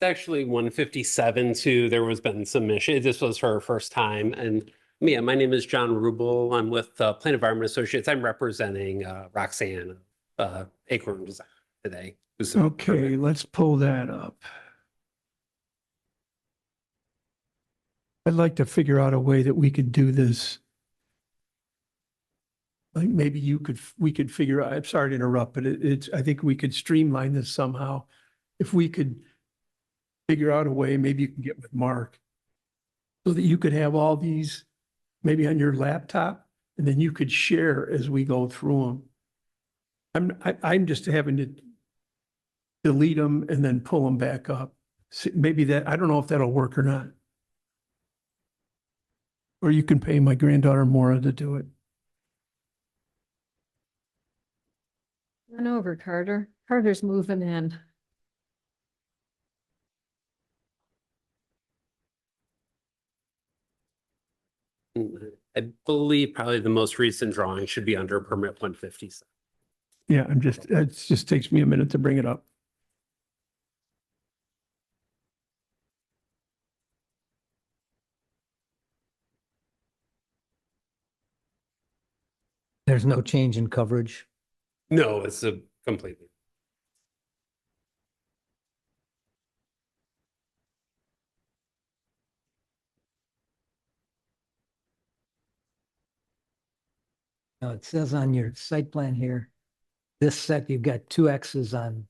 It's actually 157 too. There was been some issue. This was her first time. And yeah, my name is John Rubel. I'm with Plain Environment Associates. I'm representing Roxanne, Acorn Design today. Okay, let's pull that up. I'd like to figure out a way that we could do this. Like maybe we could figure out, I'm sorry to interrupt, but I think we could streamline this somehow. If we could figure out a way, maybe you can get with Mark so that you could have all these maybe on your laptop and then you could share as we go through them. I'm just having to delete them and then pull them back up. Maybe that, I don't know if that'll work or not. Or you can pay my granddaughter Maura to do it. Run over, Carter. Carter's moving in. I believe probably the most recent drawing should be under permit 157. Yeah, it just takes me a minute to bring it up. There's no change in coverage. No, it's a completely. Now, it says on your site plan here, you've got two X's on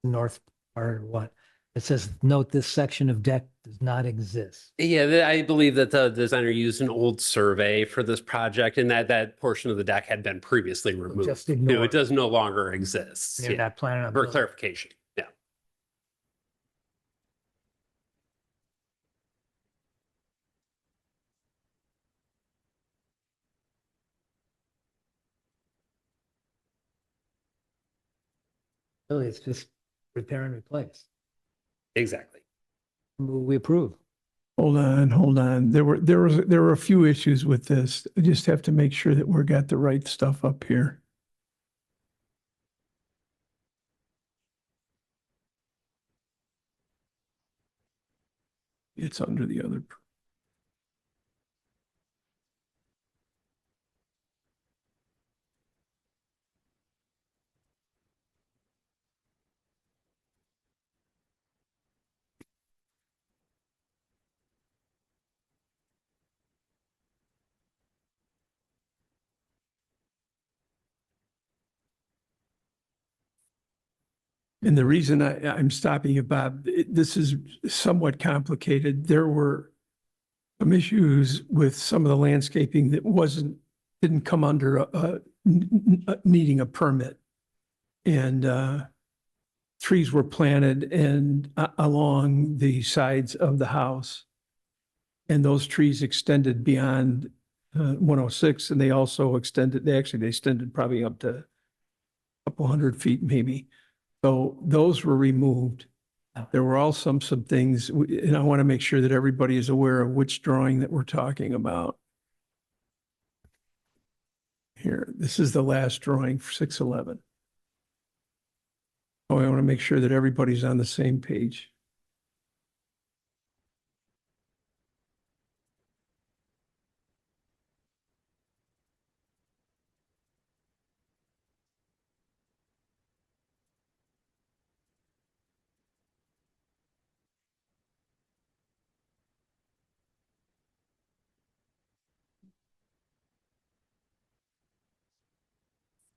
the north part or what? It says, note this section of deck does not exist. Yeah, I believe that the designer used an old survey for this project and that portion of the deck had been previously removed. Just ignore It does no longer exist. You're Yeah, not planning on. for building. clarification. Yeah. Really, it's just repair and replace. Exactly. We approve. Hold on. There were a few issues with this. I just have to make sure that we're got the right stuff up here. It's under the other. And the reason I'm stopping you, Bob, this is somewhat complicated. There were some issues with some of the landscaping that didn't come under needing a permit. And trees were planted along the sides of the house. And those trees extended beyond 106, and they also extended, they extended probably up to a couple 100 feet maybe. So those were removed. There were also some things, and I want to make sure that everybody is aware of which drawing that we're talking about. Here, this is the last drawing for 611. Oh, I want to make sure that everybody's on the same page.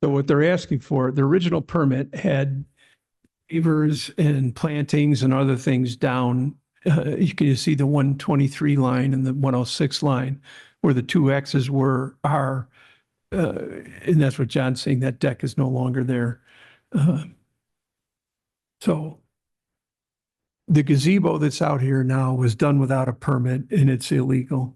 So what they're asking for, the original permit had pavers and plantings and other things down. You can see the 123 line and the 106 line where the two X's are. And that's what John's saying, that deck is no longer there. So the gazebo that's out here now was done without a permit and it's illegal.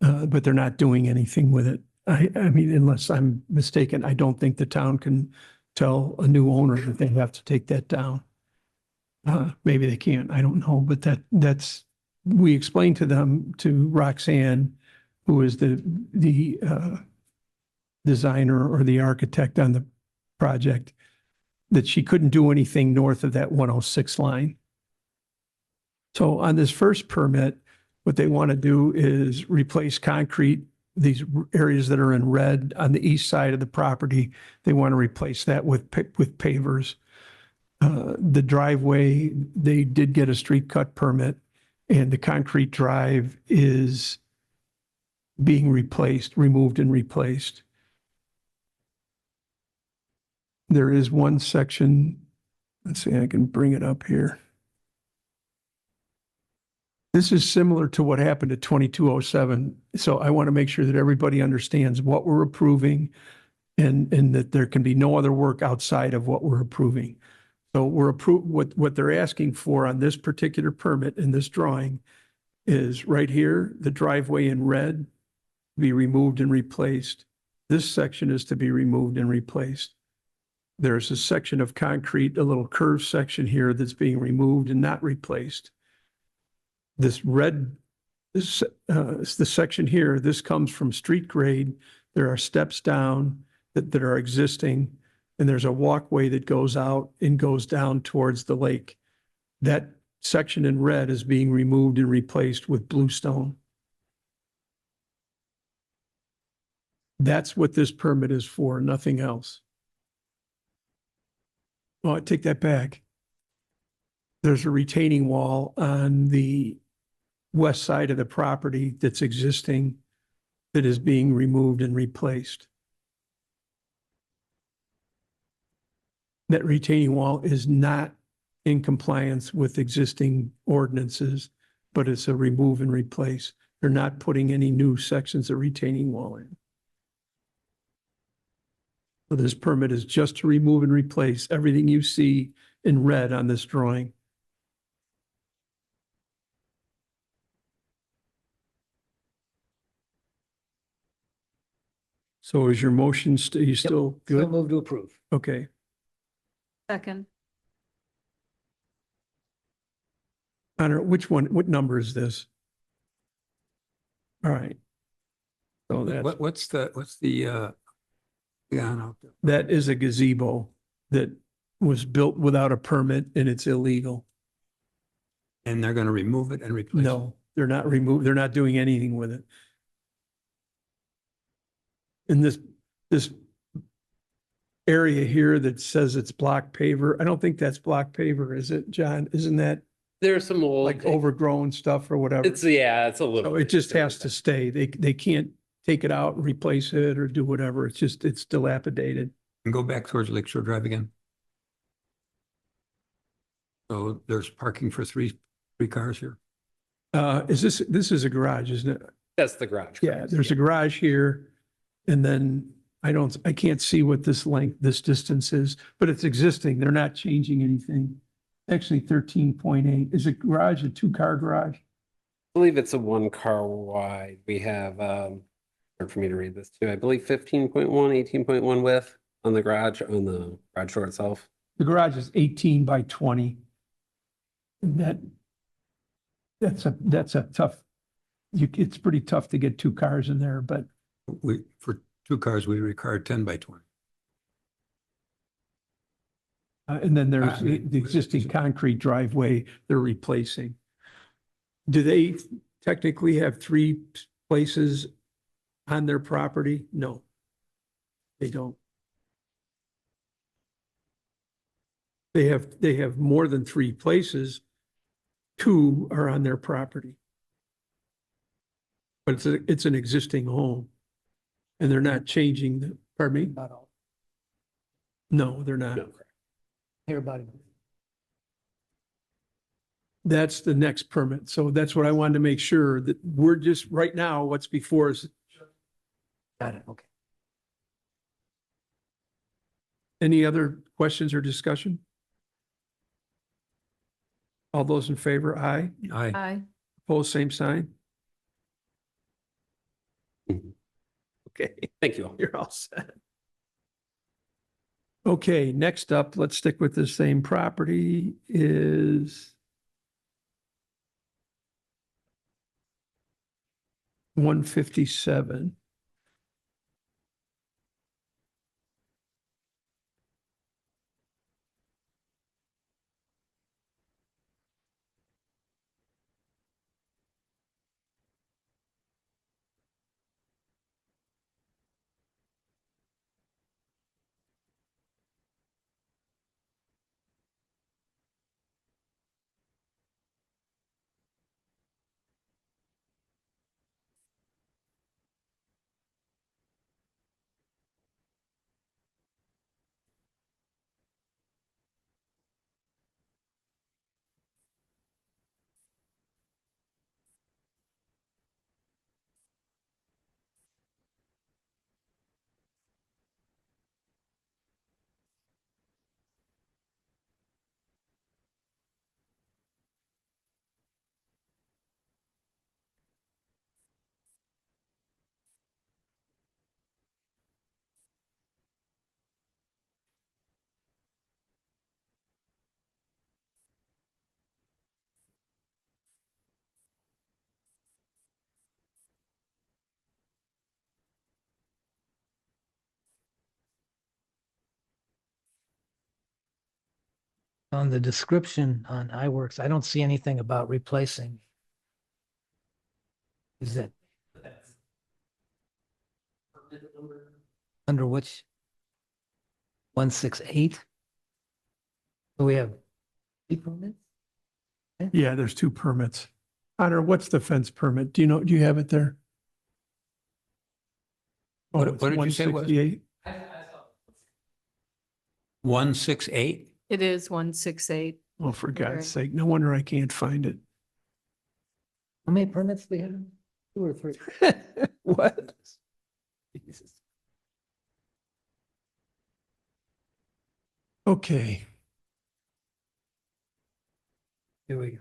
But they're not doing anything with it. I mean, unless I'm mistaken, I don't think the town can tell a new owner that they have to take that down. Maybe they can't, I don't know, but we explained to them, to Roxanne, who is the designer or the architect on the project, that she couldn't do anything north of that 106 line. So on this first permit, what they want to do is replace concrete, these areas that are in red on the east side of the property. They want to replace that with pavers. The driveway, they did get a street cut permit, and the concrete drive is being removed and replaced. There is one section, let's see, I can bring it up here. This is similar to what happened at 2207. So I want to make sure that everybody understands what we're approving and that there can be no other work outside of what we're approving. So what they're asking for on this particular permit in this drawing is right here, the driveway in red be removed and replaced. This section is to be removed and replaced. There's a section of concrete, a little curved section here that's being removed and not replaced. This red, the section here, this comes from street grade. There are steps down that are existing, and there's a walkway that goes out and goes down towards the lake. That section in red is being removed and replaced with bluestone. That's what this permit is for, nothing else. Well, I take that back. There's a retaining wall on the west side of the property that's existing that is being removed and replaced. That retaining wall is not in compliance with existing ordinances, but it's a remove and replace. They're not putting any new sections of retaining wall in. So this permit is just to remove and replace everything you see in red on this drawing. So is your motion, you still So good? move to approve. Okay. Second. Connor, which one, what number is this? All right. So that's, What's the, yeah, no, that is a gazebo that was built without a permit and it's illegal. and they're going to remove it and replace it? No, they're not they're not doing anything with it. And this area here that says it's block paver, I don't think that's block paver, is it, John? Isn't that There's some old. like overgrown stuff or whatever? It's, yeah, it's a little. So it just has to stay. They can't take it out and replace it or do whatever. It's just, it's dilapidated. And go back towards Lakeshore Drive again. So there's parking for three cars here? This is a garage, isn't it? That's the garage. Yeah, correct? there's a garage here. And then I can't see what this distance is, but it's existing. They're not changing anything. Actually 13.8. Is a garage a 2-car garage? I believe it's a 1-car wide. We have, hard for me to read this too. I believe 15.1, 18.1 width on the garage door itself. The garage is 18 by 20. That's a tough, it's pretty tough to get 2 cars in there, but For 2 cars, we require 10 by 20. and then there's I mean, the existing concrete driveway they're replacing. Do they technically have 3 places on their property? No, they don't. They have more than 3 places. 2 are on their property. But it's an existing home. And they're not changing pardon me? Not all. No, they're not. No, correct. Hear about it. That's the next permit. So that's what I wanted to make sure that we're just, right now, what's before us. Got it, okay. Any other questions or discussion? All those in favor, aye. Aye. Aye. Opposed, same sign. Mhm. Okay, Thank you all. you're all set. Okay, next up, let's stick with the same property is 157. On the description on iWorks, I don't see anything about replacing. Is that? Under which? 168? So we have 3 permits? Yeah, there's 2 permits. Honor, what's the fence permit? Do you have it there? What- Oh, it's what did you say it was? 168? 168? It is 168. Oh, for God's Okay. sake, no wonder I can't find it. How many permits do we have? 2 or 3? What? Okay, Here we go.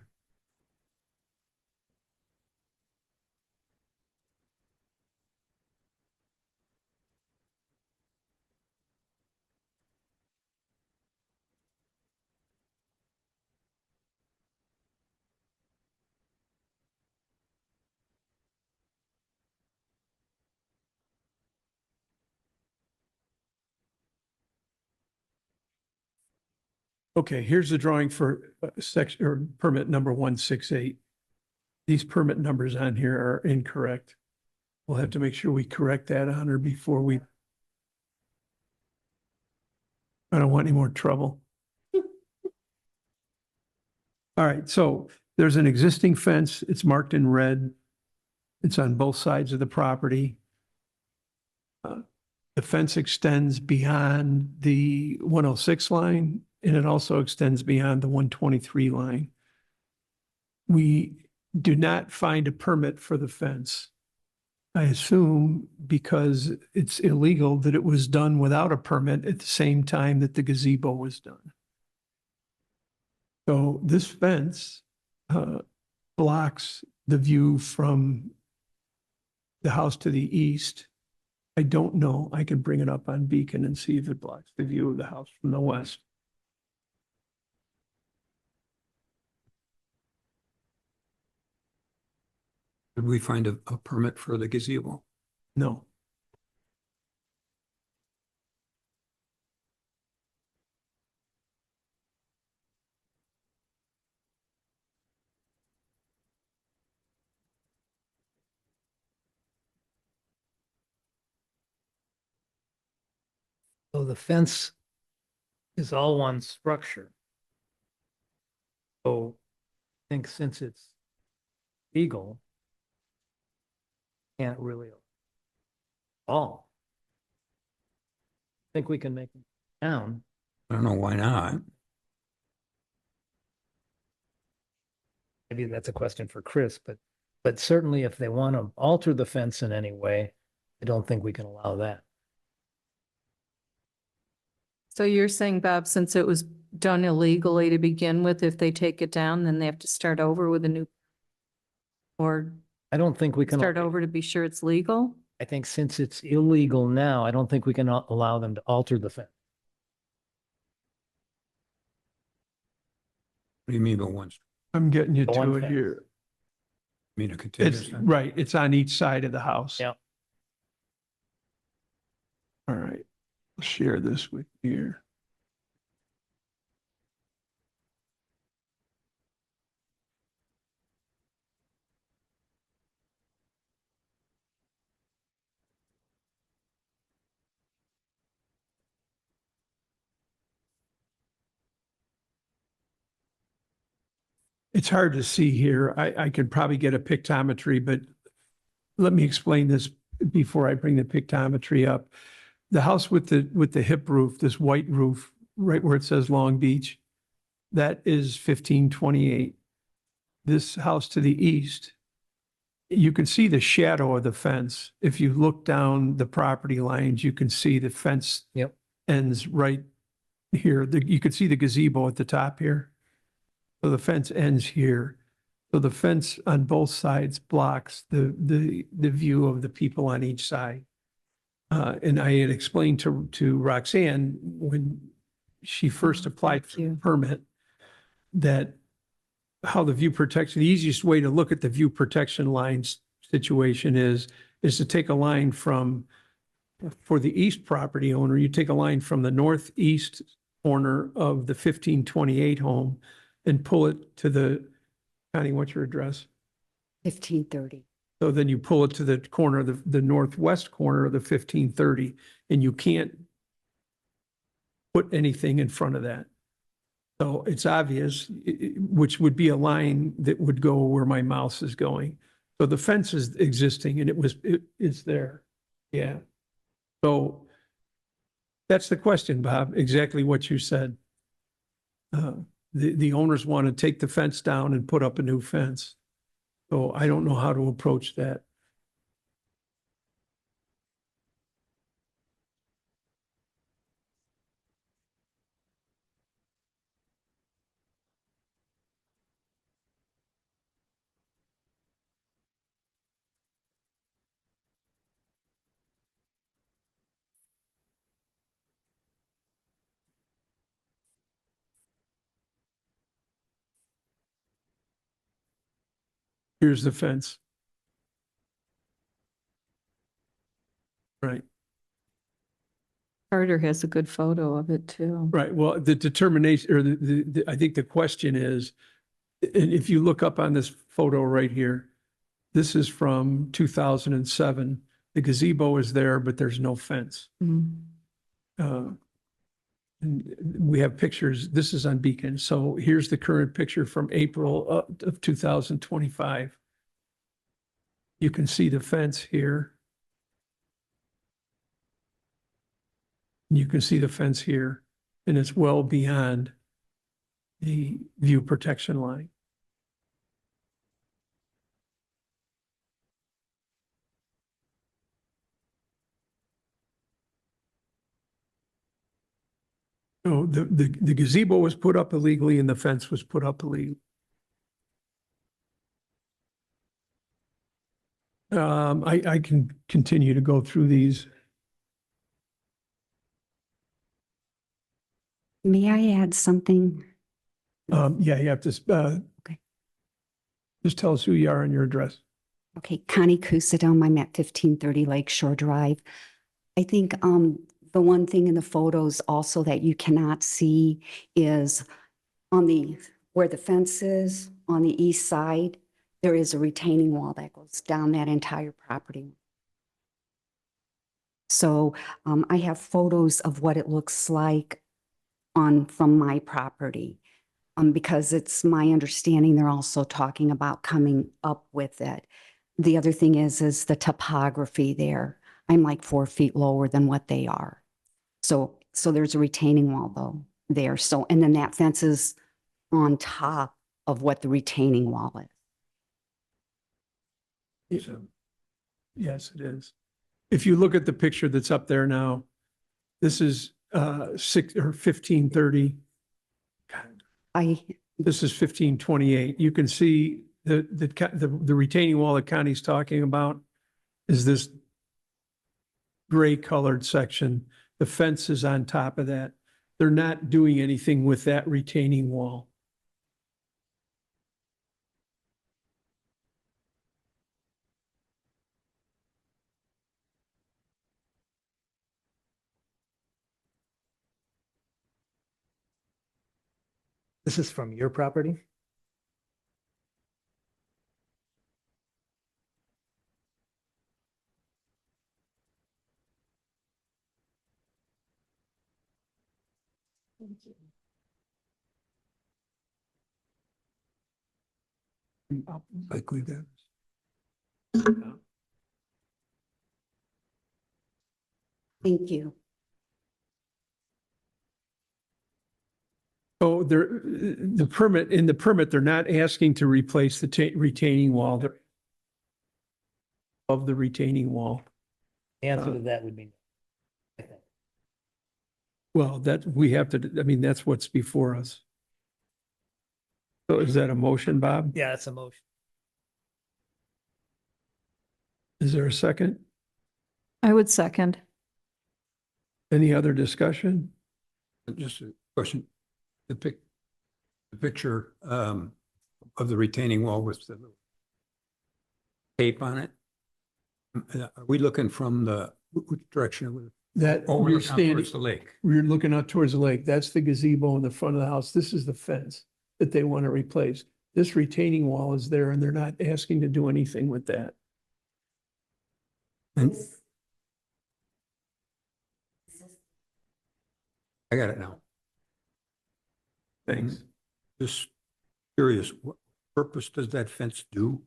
Okay, here's the drawing for section or permit number 168. These permit numbers on here are incorrect. We'll have to make sure we correct that on her before we. I don't want any more trouble. All right, so there's an existing fence. It's marked in red. It's on both sides of the property. The fence extends beyond the 106 line, and it also extends beyond the 123 line. We do not find a permit for the fence. I assume because it's illegal that it was done without a permit at the same time that the gazebo was done. So this fence blocks the view from the house to the east. I don't know. I can bring it up on Beacon and see if it blocks the view of the house from the west. Did we find a permit for the gazebo? No. So the fence is all one structure. So I think since it's legal, can't really all. Think we can make it down. I don't know why not. Maybe that's a question for Chris, but certainly if they want to alter the fence in any way, I don't think we can allow that. So you're saying, Bob, since it was done illegally to begin with, if they take it down, then they have to start over with a new, or I don't think we can. start over to be sure it's legal? I think since it's illegal now, I don't think we can allow them to alter the fence. What do you mean by one? I'm getting you The one to it fence. here. I mean a continuous It's fence? right. It's on each side of the house. Yeah. All right. I'll share this with you here. It's hard to see here. I could probably get a pictometry, but let me explain this before I bring the pictometry up. The house with the hip roof, this white roof, right where it says Long Beach, that is 1528. This house to the east, you can see the shadow of the fence. If you look down the property lines, you can see the fence Yep. ends right here. You can see the gazebo at the top here. So the fence ends here. So the fence on both sides blocks the view of the people on each side. And I had explained to Roxanne when she first applied for the permit that how the view protection, the easiest way to look at the view protection lines situation is to take a line from, for the east property owner, you take a line from the northeast corner of the 1528 home and pull it to the, Connie, what's your address? 1530. So then you pull it to the corner of the northwest corner of the 1530, and you can't put anything in front of that. So it's obvious, which would be a line that would go where my mouse is going. So the fence is existing and it's there. Yeah. So that's the question, Bob, exactly what you said. The owners want to take the fence down and put up a new fence. So I don't know how to approach that. Here's the fence. Right. Carter has a good photo of it too. Right, well, the determination, or I think the question is, and if you look up on this photo right here, this is from 2007. The gazebo is there, but there's no fence. Mhm. And we have pictures, this is on Beacon, so here's the current picture from April of 2025. You can see the fence here. You can see the fence here, and it's well beyond the view protection line. No, the gazebo was put up illegally and the fence was put up illegally. I can continue to go through these. May I add something? Yeah, you have to, Okay. just tell us who you are and your address. Okay, Connie Cusidome, I'm at 1530 Lakeshore Drive. I think the one thing in the photos also that you cannot see is on where the fence is, on the east side, there is a retaining wall that goes down that entire property. So I have photos of what it looks like from my property. Because it's my understanding they're also talking about coming up with it. The other thing is the topography there. I'm like 4 feet lower than what they are. So there's a retaining wall though there. So, and then that fence is on top of what the retaining wall is. Yes, it is. If you look at the picture that's up there now, this is 1530. This is 1528. You can see the retaining wall that Connie's talking about is this gray colored section. The fence is on top of that. They're not doing anything with that retaining wall. This is from your property? Like we've got. Thank you. Oh, in the permit, they're not asking to replace the retaining wall. They're of the retaining wall. The answer to that would be, no, I think. Well, we have to, I mean, that's what's before us. So is that a motion, Bob? Yeah, that's a motion. Is there a second? I would second. Any other discussion? Just a question. The picture of the retaining wall with the little tape on it. Are we looking from which direction? That Oh, we're you're looking out standing, towards the lake. we're looking out towards the lake. That's the gazebo in the front of the house. This is the fence that they want to replace. This retaining wall is there and they're not asking to do anything with that. And I got it now. Thanks. Just curious, what purpose does that fence do?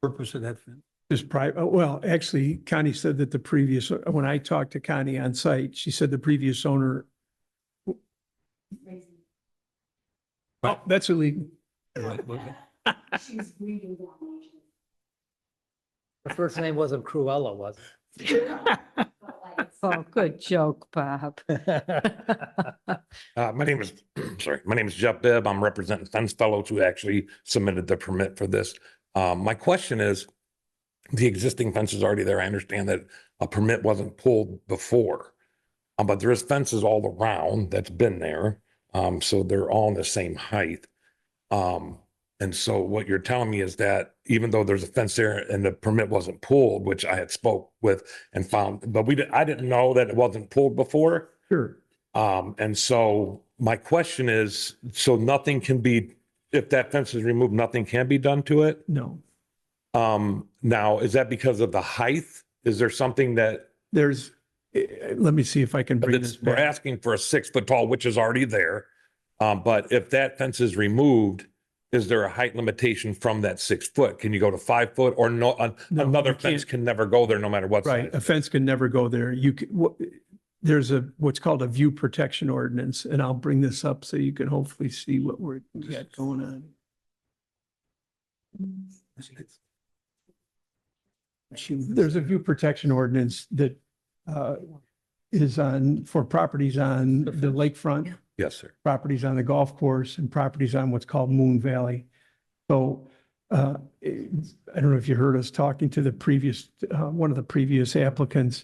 Purpose of that fence? Just private, well, actually, Connie said that when I talked to Connie on site, she said the previous owner. Oh, that's illegal. Her first name wasn't Cruella, was Oh, good joke, Bob. it? My name is, sorry, my name is Jeff Bibb. I'm representing Fence Fellows who actually submitted the permit for this. My question is, the existing fence is already there. I understand that a permit wasn't pulled before, but there is fences all around that's been there. So they're all in the same height. And so what you're telling me is that even though there's a fence there and the permit wasn't pulled, which I had spoke with and found, but I didn't know that it wasn't pulled before. Sure. And so my question is, so nothing can be, if that fence is removed, nothing can be done to it? No, Now, is that because of the height? Is there something that, there's, let me see if I can bring this we're back. asking for a 6 foot tall, which is already there. But if that fence is removed, is there a height limitation from that 6 foot? Can you go to 5 foot or no, No, another you fence can't. can never go there no matter what Right, a size? fence can never go there. You can, there's what's called a view protection ordinance, and I'll bring this up so you can hopefully see what we got going on. There's a view protection ordinance that is on, for properties on the lakefront, Yes, sir. properties on the golf course, and properties on what's called Moon Valley. So I don't know if you heard us talking to the previous, one of the previous applicants.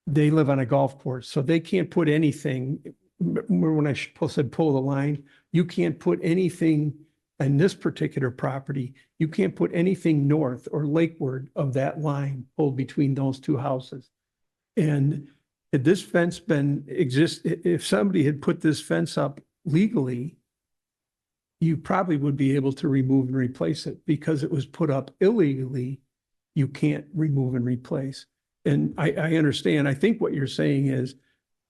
They live on a golf course, so they can't put anything, when I said pull the line, you can't put anything on this particular property. You can't put anything north or lakeward of that line pulled between those two houses. And had this fence if somebody had put this fence up legally, you probably would be able to remove and replace it. Because it was put up illegally, you can't remove and replace. And I understand, I think what you're saying is,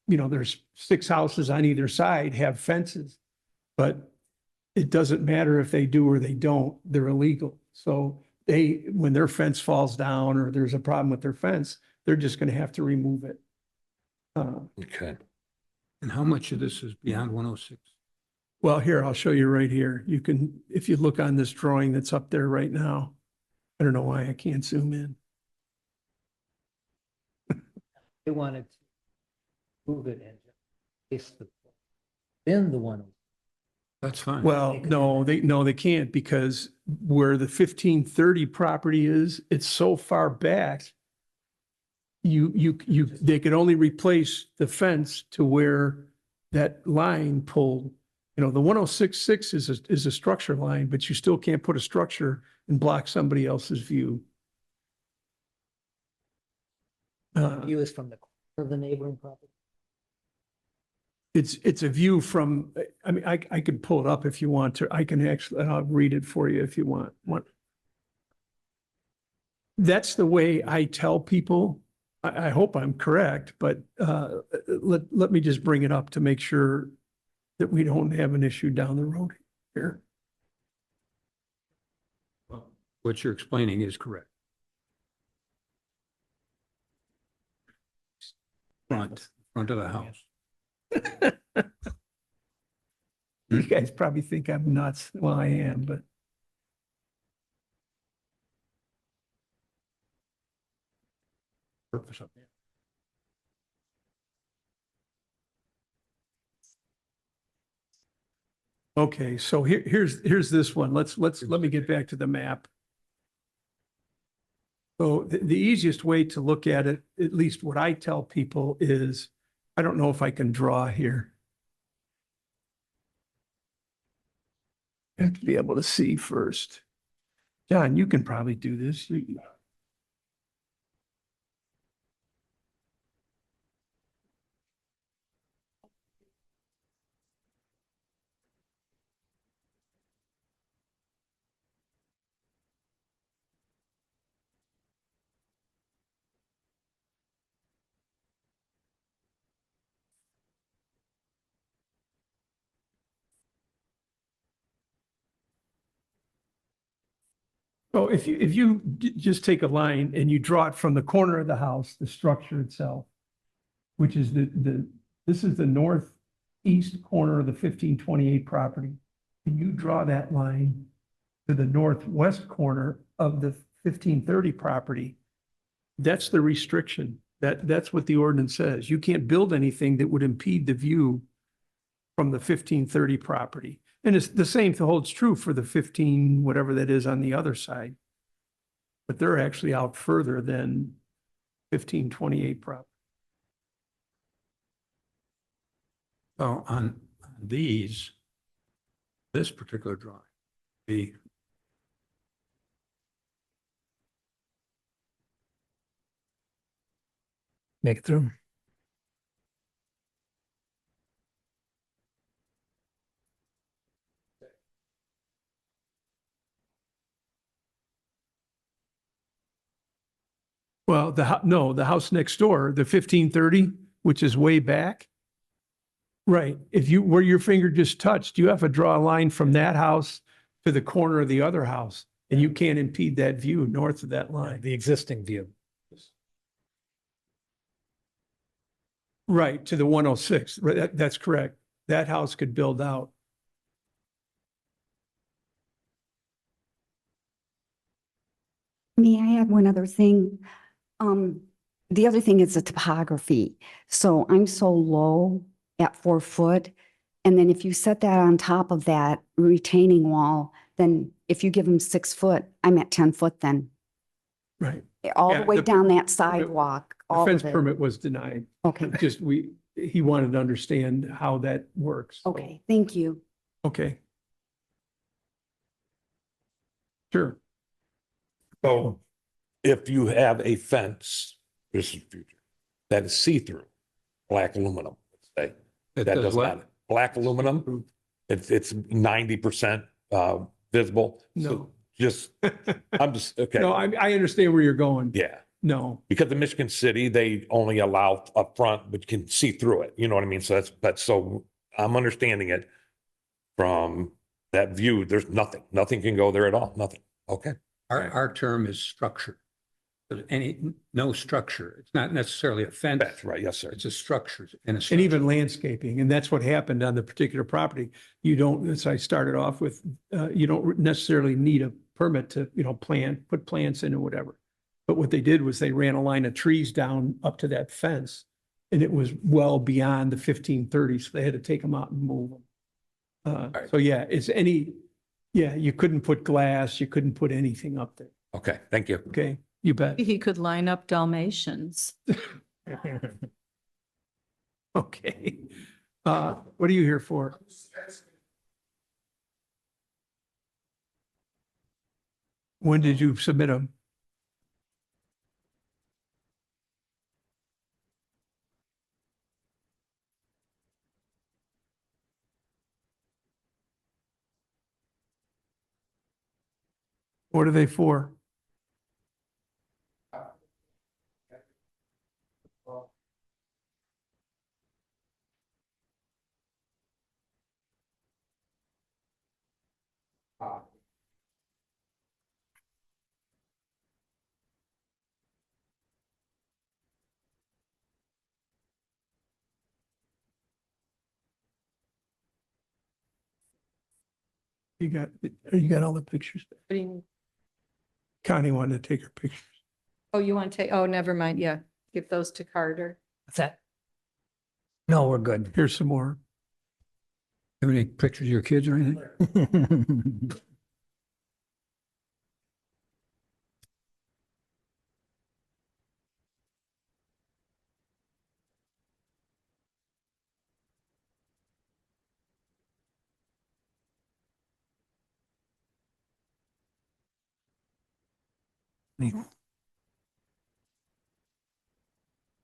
there's 6 houses on either side have fences, but it doesn't matter if they do or they don't, they're illegal. So when their fence falls down or there's a problem with their fence, they're just going to have to remove it. Okay. And how much of this is beyond 106? Well, here, I'll show you right here. You can, if you look on this drawing that's up there right now, I don't know why I can't zoom in. They wanted to move it and place the, in the one. That's fine. Well, no, they can't, because where the 1530 property is, it's so far back. They could only replace the fence to where that line pulled. The 1066 is a structure line, but you still can't put a structure and block somebody else's view. View is from the corner of the neighboring property. It's a view from, I mean, I could pull it up if you want to. I can actually, I'll read it for you if you want. That's the way I tell people. I hope I'm correct, but let me just bring it up to make sure that we don't have an issue down the road here. What you're explaining is correct. Front of the house. You guys probably think I'm nuts. Well, I am, but. Purpose up there. Okay, so here's this one. Let me get back to the map. So the easiest way to look at it, at least what I tell people, is, I don't know if I can draw here. I have to be able to see first. John, you can probably do this. So if you just take a line and you draw it from the corner of the house, the structure itself, which is this is the northeast corner of the 1528 property, and you draw that line to the northwest corner of the 1530 property, that's the restriction. That's what the ordinance says. You can't build anything that would impede the view from the 1530 property. And it's the same holds true for the 15, whatever that is on the other side. But they're actually out further than 1528 property. So on these, this particular drawing, be, Make it through. Well, no, the house next door, the 1530, which is way back. Right. If you, where your finger just touched, you have to draw a line from that house to the corner of the other house. And you can't impede that view north of that line. The existing view. Right, to the 106. Right, that's correct. That house could build out. May I add one other thing? The other thing is the topography. So I'm so low at 4 foot. And then if you set that on top of that retaining wall, then if you give them 6 foot, I'm at 10 foot then. Right. All Yeah, the way the- down that sidewalk, The all fence of it. permit was denied. Okay, Just he wanted to understand how that works. So, okay, thank you. Okay. Sure. So if you have a fence, this is future, that is see-through, black aluminum, let's say. that That does does what? not, black aluminum, it's 90% visible. So No. just, I'm just, okay, No, I understand where you're going. yeah. No, Because in Michigan City, they only allow up front, but you can see through it, you know what I mean? So so I'm understanding it from that view, there's nothing can go there at all, nothing, okay? Our term is structure. But no structure. It's not necessarily a fence. That's right, yes, sir. It's a structure and a and structure. even landscaping, and that's what happened on the particular property. You don't, as I started off with, you don't necessarily need a permit to, put plants in or whatever. But what they did was they ran a line of trees down up to that fence, and it was well beyond the 1530, so they had to take them out and move them. So yeah, you couldn't put glass, you couldn't put anything up there. Okay, thank you. Okay, you bet. He could line up Dalmatians. Okay. What are you here for? When did you submit them? What are they for? You got all the pictures? What do you mean? Connie wanted to take her pictures. Oh, you want to take, oh, never mind. Yeah, give those to Carter. What's that? No, we're good. Here's some more. Have any pictures of your kids or anything?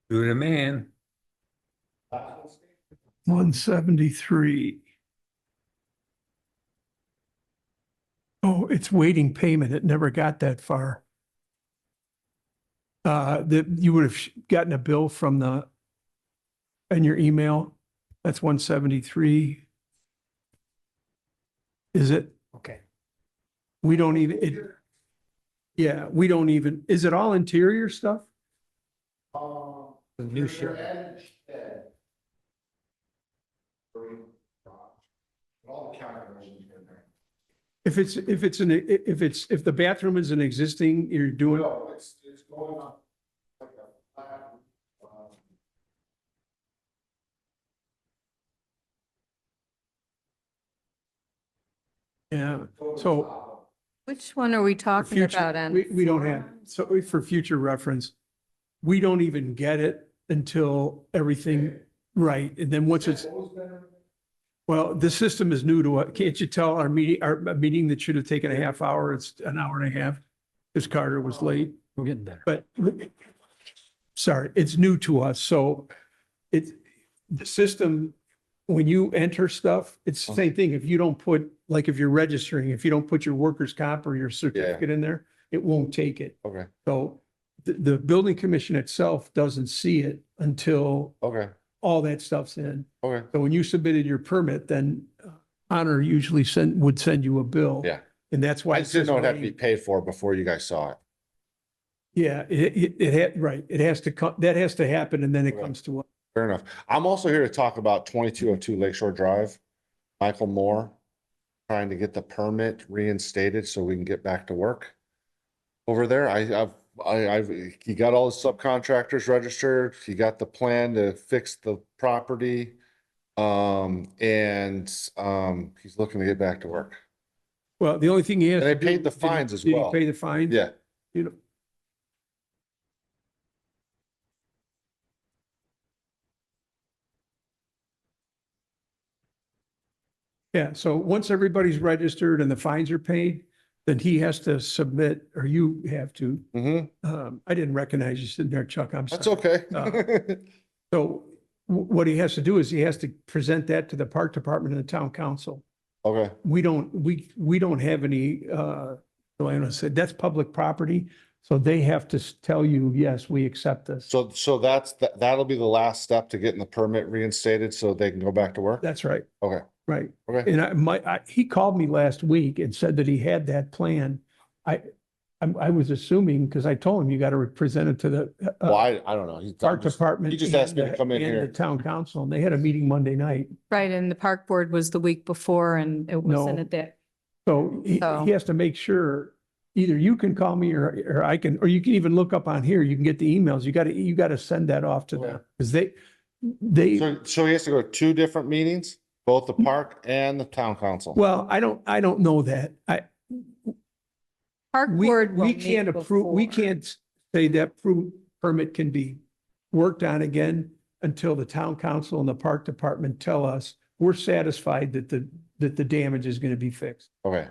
Do it a man. 173. Oh, it's waiting payment. It never got that far. You would have gotten a bill from in your email. That's 173. Is it? Okay. We don't even, yeah, we don't even, is it all interior stuff? The new shed. If the bathroom is an existing, you're doing. it's going up like a flat, Yeah, so. Which one are we for talking future- about? On We don't have, so for future reference, we don't even get it until everything, right, and then once it's. What Well, the system is new to us. Can't you tell our meeting that should have taken a half hour, it's an hour and a half? Because Carter was late. We're getting there. But, sorry, it's new to us, so it's, the system, when you enter stuff, it's the same thing. If you don't put, like if you're registering, if you don't put your workers' comp or your certificate in there, it won't take it. Okay, So the building commission itself doesn't see it until okay, all that stuff's in. okay. So when you submitted your permit, then Honor usually would send you a bill. Yeah. And that's why. I it just didn't says know it had to be waiting. paid for before you guys saw it. Yeah, it had, right. It has to come, that has to happen and then it Okay. comes to us. Fair enough. I'm also here to talk about 2202 Lakeshore Drive. Michael Moore, trying to get the permit reinstated so we can get back to work over there. He got all his subcontractors registered. He got the plan to fix the property. He's looking to get back to work. Well, the only thing he has. And they to do- paid the did he- fines as did he well. pay the fines? Yeah, You know. Yeah, so once everybody's registered and the fines are paid, then he has to submit, or you have to. I didn't recognize you sitting there, Chuck. I'm that's sorry. okay. So what he has to do is he has to present that to the park department and the town council. Okay, We don't have any, Delano said, that's public property. So they have to tell you, yes, we accept this. so that'll be the last step to getting the permit reinstated so they can go back to work? That's right, Okay, right. okay. And he called me last week and said that he had that plan. I was assuming, because I told him you got to present it to the Well, I don't know. park department. he just asked me to and come in and here. The town council, and they had a meeting Monday night. Right, and the park board was the week before and it wasn't No. at that. So So- he has to make sure, either you can call me or I can, or you can even look up on here, you can get the emails. You gotta send that off to them. Because they, So he has to go to two different meetings, both the park and the town council? well, I don't know that. Park board will We meet can't approve, we before. can't say that permit can be worked on again until the town council and the park department tell us we're satisfied that the damage is gonna be fixed. Okay,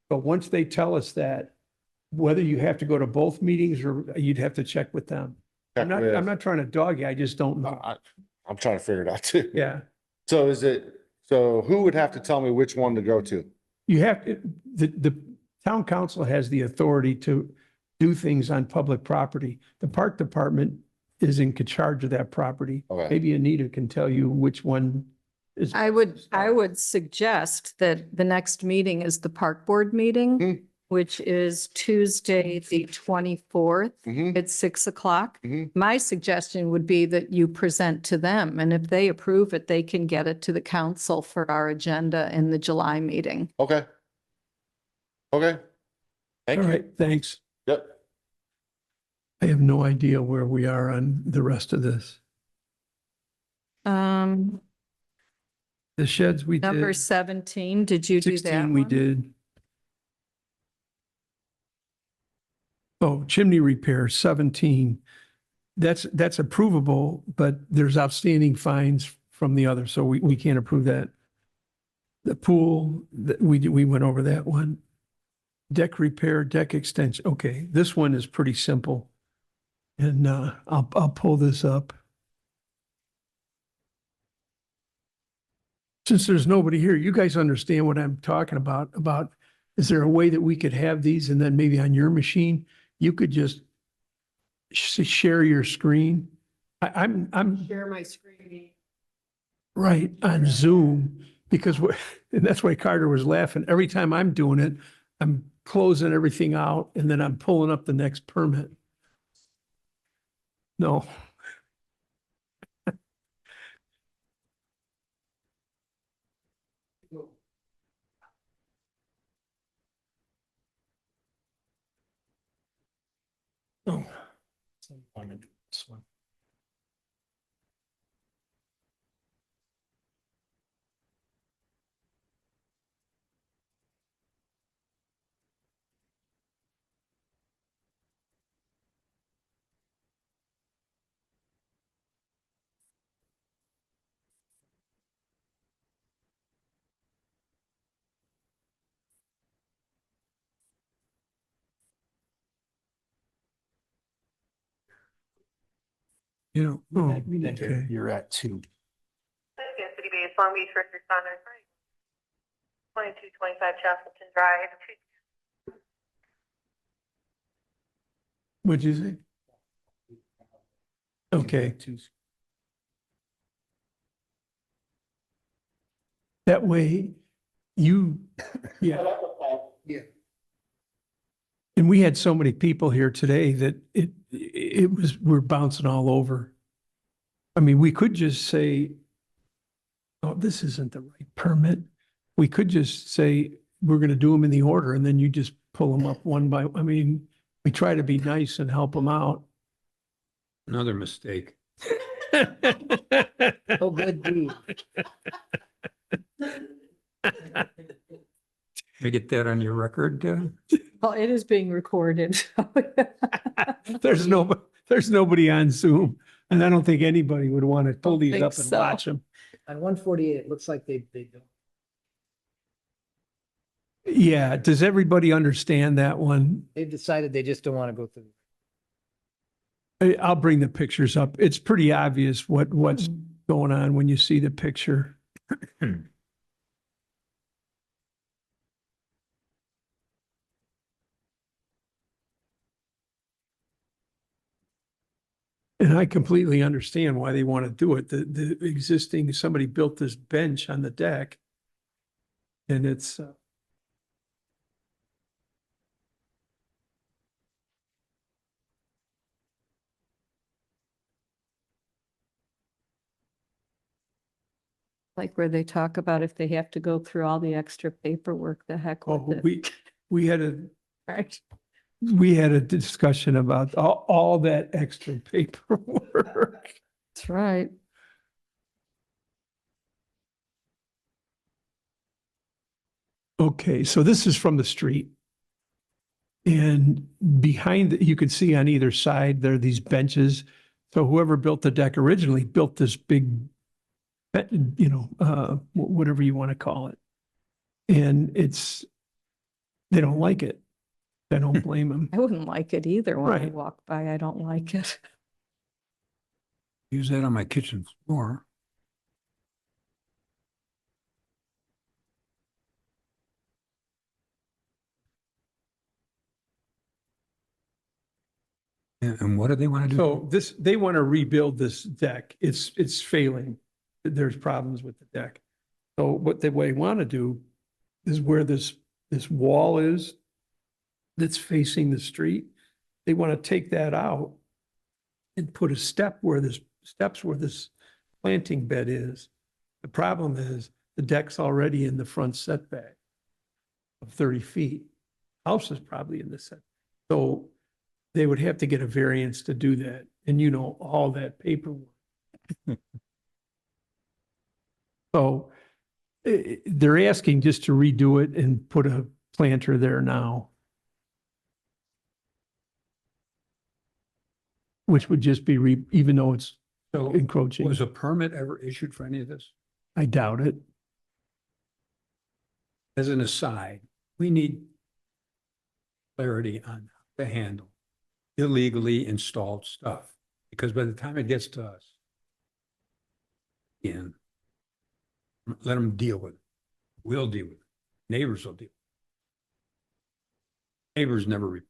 But once they tell us that, whether you have to go to both meetings or you'd have to check with them. I'm check not trying to dog you, I just don't with, know. I'm trying to figure it out too. Yeah, So so who would have to tell me which one to go to? you have, the town council has the authority to do things on public property. The park department is in charge of that property. Okay. Maybe Anita can tell you which one is. I would suggest that the next meeting is the park board meeting, which is Tuesday, the 24th Mhm. at 6 o'clock. Mhm. My suggestion would be that you present to them, and if they approve it, they can get it to the council for our agenda in the July meeting. Okay. Okay. Thank All you. right, thanks. Yep. I have no idea where we are on the rest of this. Um, The sheds we number did, 17, did you do that 16 we one? did. Oh, chimney repair, 17. That's approvable, but there's outstanding fines from the other, so we can't approve that. The pool, we went over that one. Deck repair, deck extension. Okay, this one is pretty simple. And I'll pull this up. Since there's nobody here, you guys understand what I'm talking about, is there a way that we could have these and then maybe on your machine, you could just share your screen? I'm Share my screen. right on Zoom because and that's why Carter was laughing. Every time I'm doing it, I'm closing everything out and then I'm pulling up the next permit. No. Oh. I'm gonna do this one. You know, Oh, okay. you're at two. City Base, Long Beach first responders, 2225 Chapelton Drive. What'd you say? Okay. That way you, yeah. Yeah. And we had so many people here today that we're bouncing all over. I mean, we could just say, oh, this isn't the right permit. We could just say, we're going to do them in the order, and then you just pull them up one by, I mean, we try to be nice and help them out. Another mistake. Oh, good deed. We get that on your record? Well, it is being recorded. There's nobody on Zoom, and I don't think anybody would want to pull these think up and so. watch them. On 148, it looks like they don't. Yeah, does everybody understand that one? They've decided they just don't want to go through. I'll bring the pictures up. It's pretty obvious what's going on when you see the picture. And I completely understand why they want to do it. The existing, somebody built this bench on the deck. And it's, Like where they talk about if they have to go through all the extra paperwork, the heck oh, with it. we had a, Right. we had a discussion about all that extra paperwork. That's right. Okay, so this is from the street. And behind, you can see on either side, there are these benches. So whoever built the deck originally built this big, whatever you want to call it. And they don't like it. I don't blame them. I wouldn't like it either when I Right. walk by. I don't like it. Use that on my kitchen floor. And what do they want to do? So they want to rebuild this deck. It's failing. There's problems with the deck. So what they want to do is where this wall is that's facing the street, they want to take that out and put a steps where this planting bed is. The problem is the deck's already in the front setback of 30 feet. House is probably in the set. So they would have to get a variance to do that. And all that paperwork. So they're asking just to redo it and put a planter there now. Which would just be, even though it's So encroaching. was a permit ever issued for any of this? I doubt it. As an aside, we need clarity on how to handle illegally installed stuff. Because by the time it gets to us, let them deal with it. We'll deal with it. Neighbors will deal. Neighbors never report.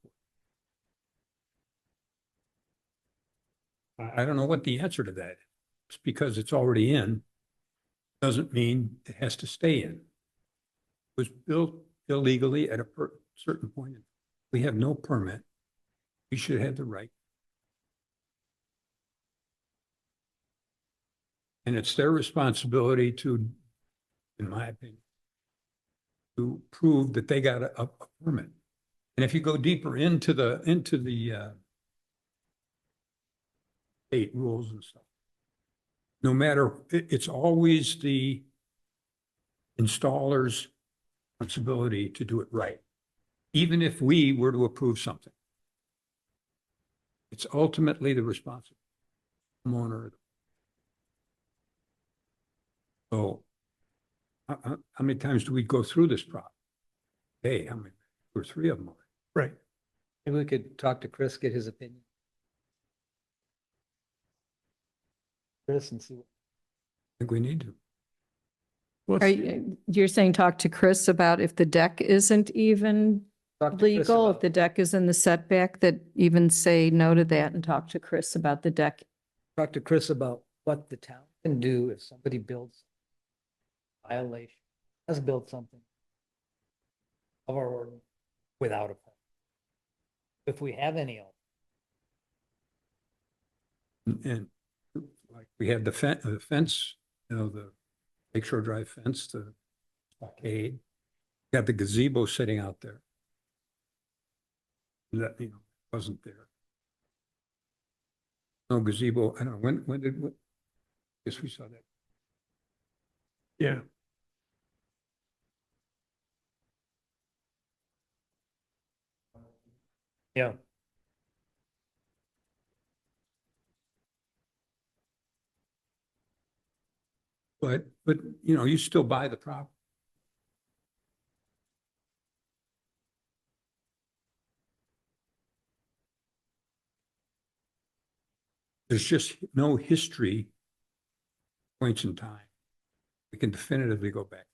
I don't know what the answer to that is. It's because it's already in. Doesn't mean it has to stay in. It was built illegally at a certain point. We have no permit. We should have the right. And it's their responsibility to, in my opinion, to prove that they got a permit. And if you go deeper into the state rules and stuff, no matter, it's always the installer's responsibility to do it right. Even if we were to approve something, it's ultimately the responsibility of the homeowner. So how many times do we go through this problem? Hey, how many? 2 or 3 of them. Right. Maybe we could talk to Chris, get his opinion. Chris and see. I think we need to. What's- Are you, you're saying talk to Chris about if the deck isn't even Talk to Chris legal, if about- the deck is in the setback, that even say no to that and talk to Chris about the deck. Talk to Chris about what the town can do if somebody builds violation, has built something of our ordinance without a permit. If we have any of And like we had the fence, you know, the Lakeshore Drive fence, the stockade. Got the gazebo sitting out there. That, you know, wasn't there. No gazebo, I don't know, when, guess we saw that. Yeah. Yeah. But, you know, you still buy the property. There's just no history points in time. We can definitively go back.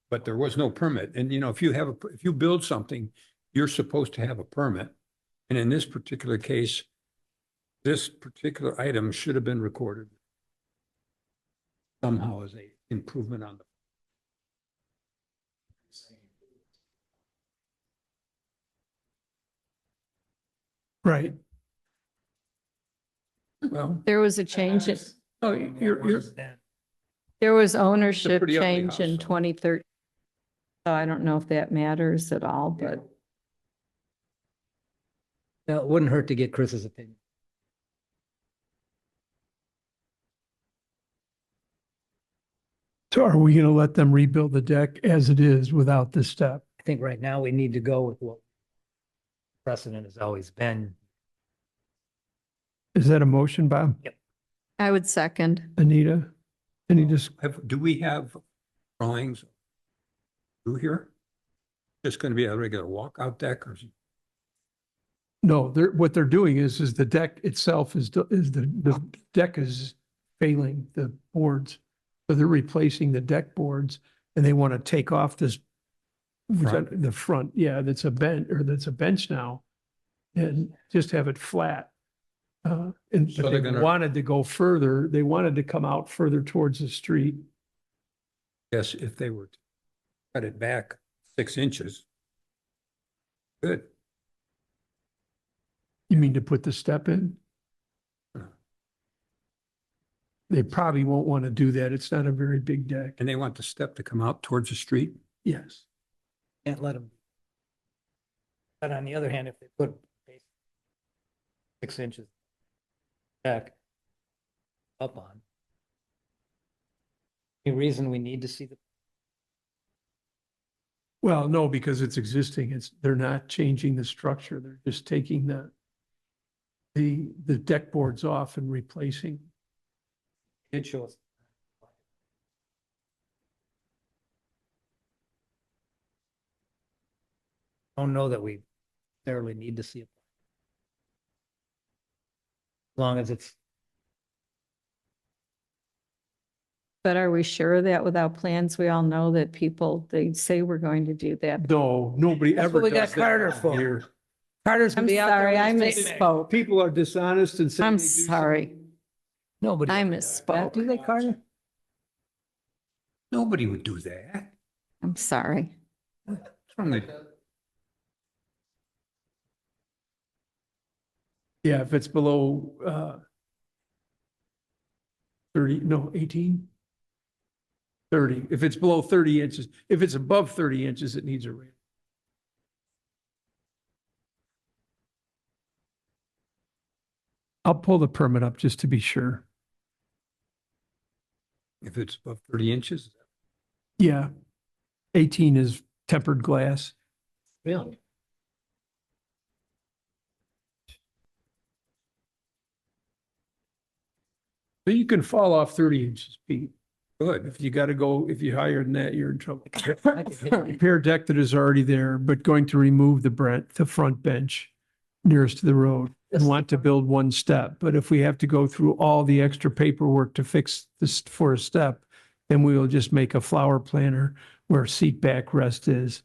But there was no permit. And, you know, if you build something, you're supposed to have a permit. And in this particular case, this particular item should have been recorded somehow as a improvement on the. Right. Well, There was a change in, Oh, you're, there was ownership pretty ugly change house, in though. 2013. So I don't know if that matters at all, but Now, it wouldn't hurt to get Chris's opinion. so are we gonna let them rebuild the deck as it is without this step? I think right now we need to go with what precedent has always been. Is that a motion, Bob? I would second. Anita? Any just, do we have drawings? Through here? Just gonna be a regular walkout deck or? no, what they're doing is the deck itself is the deck is failing the boards. So they're replacing the deck boards and they want to take off this. Front. The front, yeah, that's a bench now. And just have it flat. And So but they're they gonna- wanted to go further, they wanted to come out further towards the street. Yes, if they were to cut it back 6 inches. Good. You mean to put the step in? They probably won't want to do that. It's not a very big deck. And they want the step to come out towards the street? Yes. Can't let them. But on the other hand, if they put 6 inches back up on, any reason we need to see the, Well, no, because it's existing. They're not changing the structure. They're just taking the deck boards off and replacing. it shows. Don't know that we necessarily need to see it. As long as it's, But are we sure of that without plans? We all know that people, they say we're going to do that. No, nobody That's ever what we does got that Carter around for. here. Carter's gonna I'm be out there sorry, with I his tape measure. misspoke. People are dishonest and say. I'm they do sorry. something. Nobody. I ever does that, misspoke. Do they, Carter? Nobody would do that. I'm sorry. What's wrong with- Yeah, if it's below 30, no, 18? 30. If it's below 30 inches, if it's above 30 inches, it needs a ramp. I'll pull the permit up just to be sure. If it's above 30 inches? Yeah. 18 is tempered glass. Really? So you can fall off 30 inches, Pete. Good. If you got to go, if you're higher than that, you're in trouble. I could hit it. Repair deck that is already there, but going to remove the front bench nearest to the road. and want to build one step. But if we have to go through all the extra paperwork to fix this for a step, then we will just make a flower planter where seat backrest is,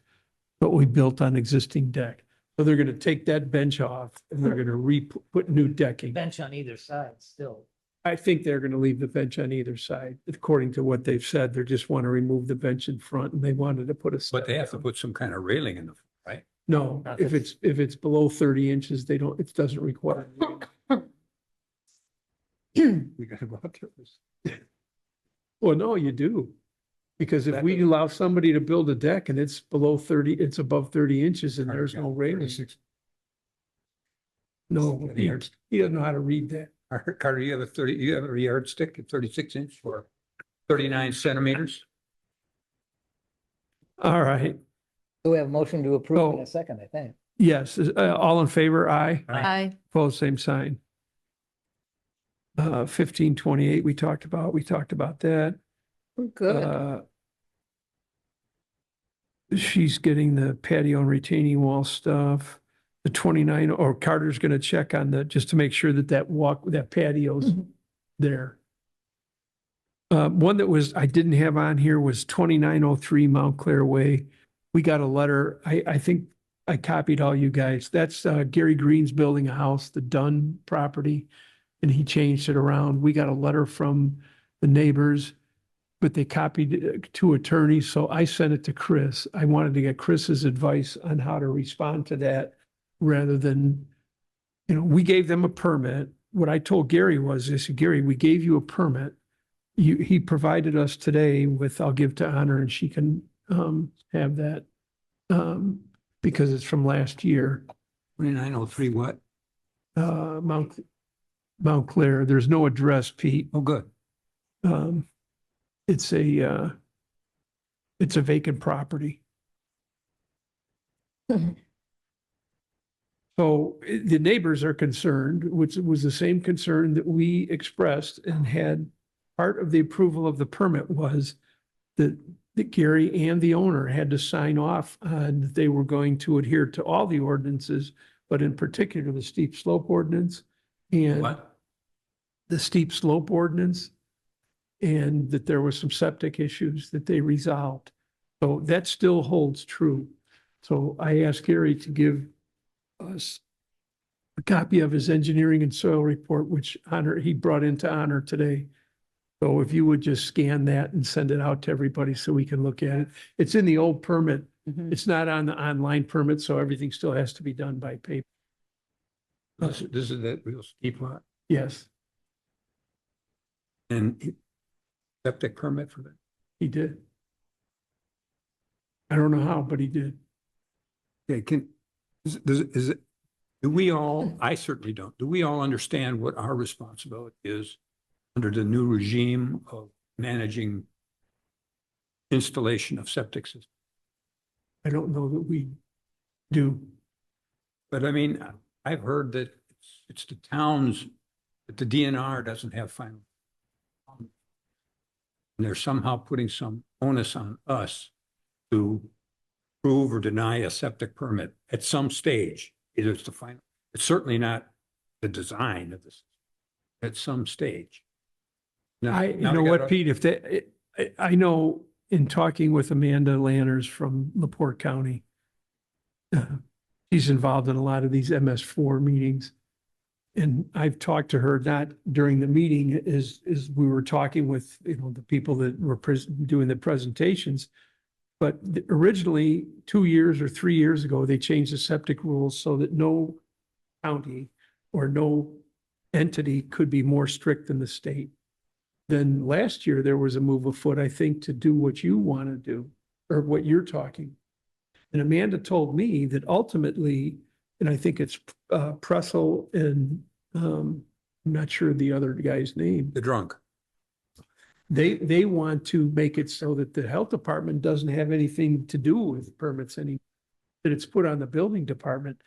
but we built on existing deck. So they're going to take that bench off and they're going to put new decking. Bench on either side still. I think they're going to leave the bench on either side, according to what they've said. They just want to remove the bench in front and they wanted to put a. But they have to step put some kind of railing in the, right? No, if it's below 30 inches, they don't, it doesn't require. We gotta go out there. Well, no, you do. Because if we allow somebody to build a deck and it's below 30, it's above 30 inches and there's no railing. No, he doesn't know how to read that. Carter, you have a yardstick at 36 inch or 39 centimeters? All right. So we have a motion to approve in Oh. a second, I think. Yes, all in favor, aye. Aye. Opposed, same sign. 1528, we talked about that. We're good. She's getting the patio and retaining wall stuff. The 29, or Carter's gonna check on just to make sure that that patio's there. One that I didn't have on here was 2903 Mount Clair Way. We got a letter, I think I copied all you guys. That's Gary Green's building a house, the Dunn property, and he changed it around. We got a letter from the neighbors, but they copied it to attorneys, so I sent it to Chris. I wanted to get Chris's advice on how to respond to that rather than, we gave them a permit. What I told Gary was, I said, Gary, we gave you a permit. He provided us today with, I'll give to Honor and she can have that because it's from last year. 2903 what? Mount Clair. There's no address, Pete. Oh, good. It's a vacant property. So the neighbors are concerned, which was the same concern that we expressed and had. Part of the approval of the permit was that Gary and the owner had to sign off on that they were going to adhere to all the ordinances, but in particular the steep slope ordinance and What? the steep slope ordinance, and that there were some septic issues that they resolved. So that still holds true. So I asked Gary to give us a copy of his engineering and soil report, which he brought into Honor today. So if you would just scan that and send it out to everybody so we can look at it. It's in the old permit. It's not on the online permit, so everything still has to be done by paper. This is that real steep lot Yes, and septic permit for that. he did. I don't know how, but he did. Okay, is it, do we all, I certainly don't, do we all understand what our responsibility is under the new regime of managing installation of septic systems? I don't know that we do. But I mean, I've heard that it's the towns, that the DNR doesn't have final. And they're somehow putting some onus on us to approve or deny a septic permit at some stage. Either it's the final, it's certainly not the design of this, at some stage. Now- You now know we what, gotta- Pete, I know in talking with Amanda Lanners from LaPorte County, she's involved in a lot of these MS4 meetings. And I've talked to her, not during the meeting, as we were talking with, the people that were doing the presentations. But originally, 2 years or 3 years ago, they changed the septic rules so that no county or no entity could be more strict than the state. Then last year, there was a move afoot, I think, to do what you want to do, or what you're talking. And Amanda told me that ultimately, and I think it's Pressel and I'm not sure the other guy's name. The drunk. They want to make it so that the health department doesn't have anything to do with permits that it's put on the building department.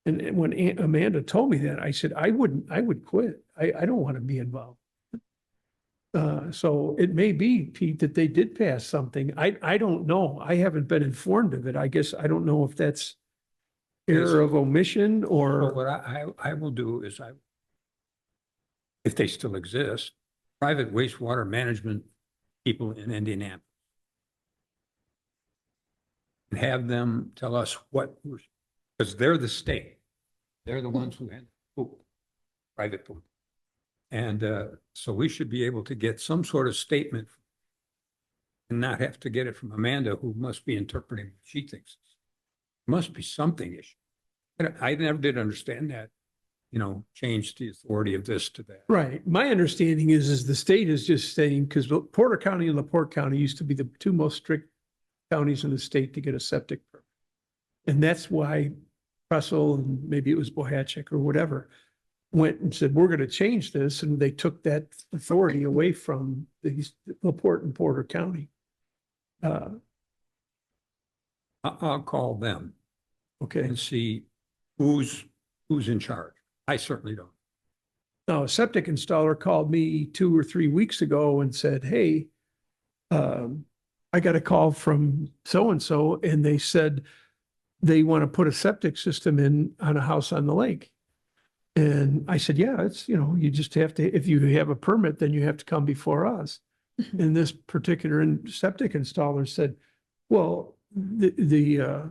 And when Amanda told me that, I said, I would quit. I don't want to be involved. So it may be, Pete, that they did pass something. I don't know. I haven't been informed of it. I guess I don't know if that's error of omission So or, what I will do is if they still exist, private wastewater management people in Indianapolis. And have them tell us because they're the state. They're the ones who had poop, private poop. And so we should be able to get some sort of statement and not have to get it from Amanda, who must be interpreting what she thinks. Must be something issue. I never did understand that, change the authority of this to that. right. My understanding is the state is just saying, because Porter County and LaPorte County used to be the two most strict counties in the state to get a septic permit. And that's why Russell and maybe it was Bohatchick or whatever went and said, we're going to change this. And they took that authority away from these LaPorte and Porter County. I'll call them Okay. and see who's in charge. I certainly don't. Now, a septic installer called me 2 or 3 weeks ago and said, hey, I got a call from so-and-so, and they said they want to put a septic system in on a house on the lake. And I said, yeah, it's, you just have to, if you have a permit, then you have to come before us. And this particular septic installer said, well, the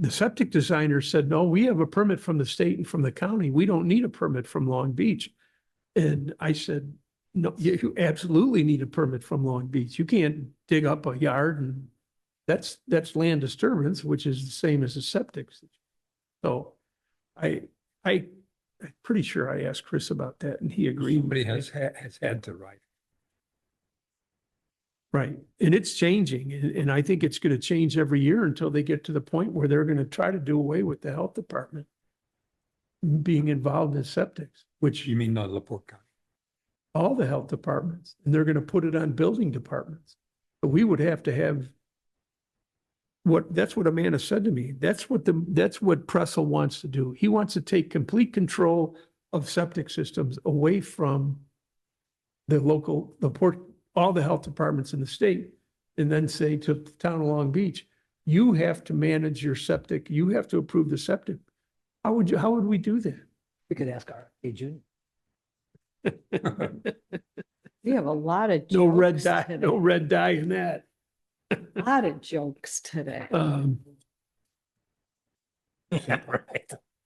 septic designer said, no, we have a permit from the state and from the county. We don't need a permit from Long Beach. And I said, no, you absolutely need a permit from Long Beach. You can't dig up a yard, and that's land disturbance, which is the same as a septic. So I'm pretty sure I asked Chris about that and he agreed. Somebody has had to write. Right. And it's changing. And I think it's going to change every year until they get to the point where they're going to try to do away with the health department being involved in septics, which You mean the LaPorte County? all the health departments, and they're going to put it on building departments. But we would have to have that's what Amanda said to me. That's what Pressel wants to do. He wants to take complete control of septic systems away from all the health departments in the state, and then say to the town of Long Beach, you have to manage your septic. You have to approve the septic. How would we do that? We could ask RFK Junior. We have a lot of No red jokes dye, today. no red dye in that. A lot of jokes today. Right.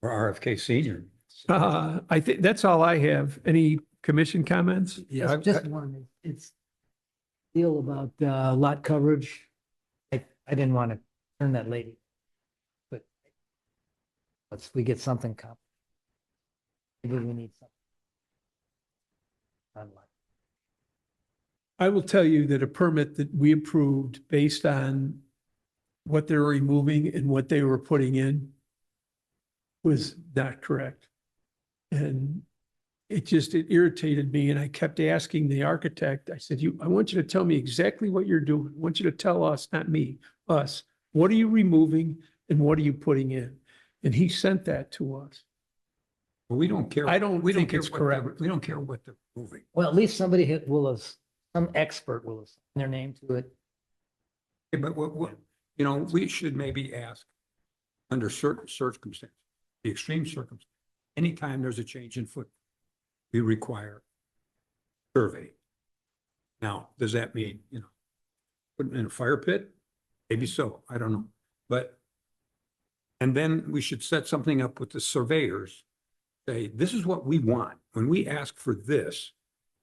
Or RFK Senior? I think that's all I have. Any commission comments? Yeah, Just one, it's deal about lot coverage. I didn't want to turn that lady, but we get something comp. Maybe we need something. Online. I will tell you that a permit that we approved based on what they were removing and what they were putting in was not correct. And it irritated me, and I kept asking the architect, I said, I want you to tell me exactly what you're doing. I want you to tell us, not me, us, what are you removing and what are you putting in? And he sent that to us. Well, we don't care. I don't We don't think care it's what correct. We don't care what they're moving. Well, at least somebody some expert will have signed their name to it. Yeah, but we should maybe ask under certain circumstances, the extreme circumstance, anytime there's a change in footprint, we require survey. Now, does that mean, putting in a fire pit? Maybe so, I don't know. And then we should set something up with the surveyors, say, this is what we want. When we ask for this,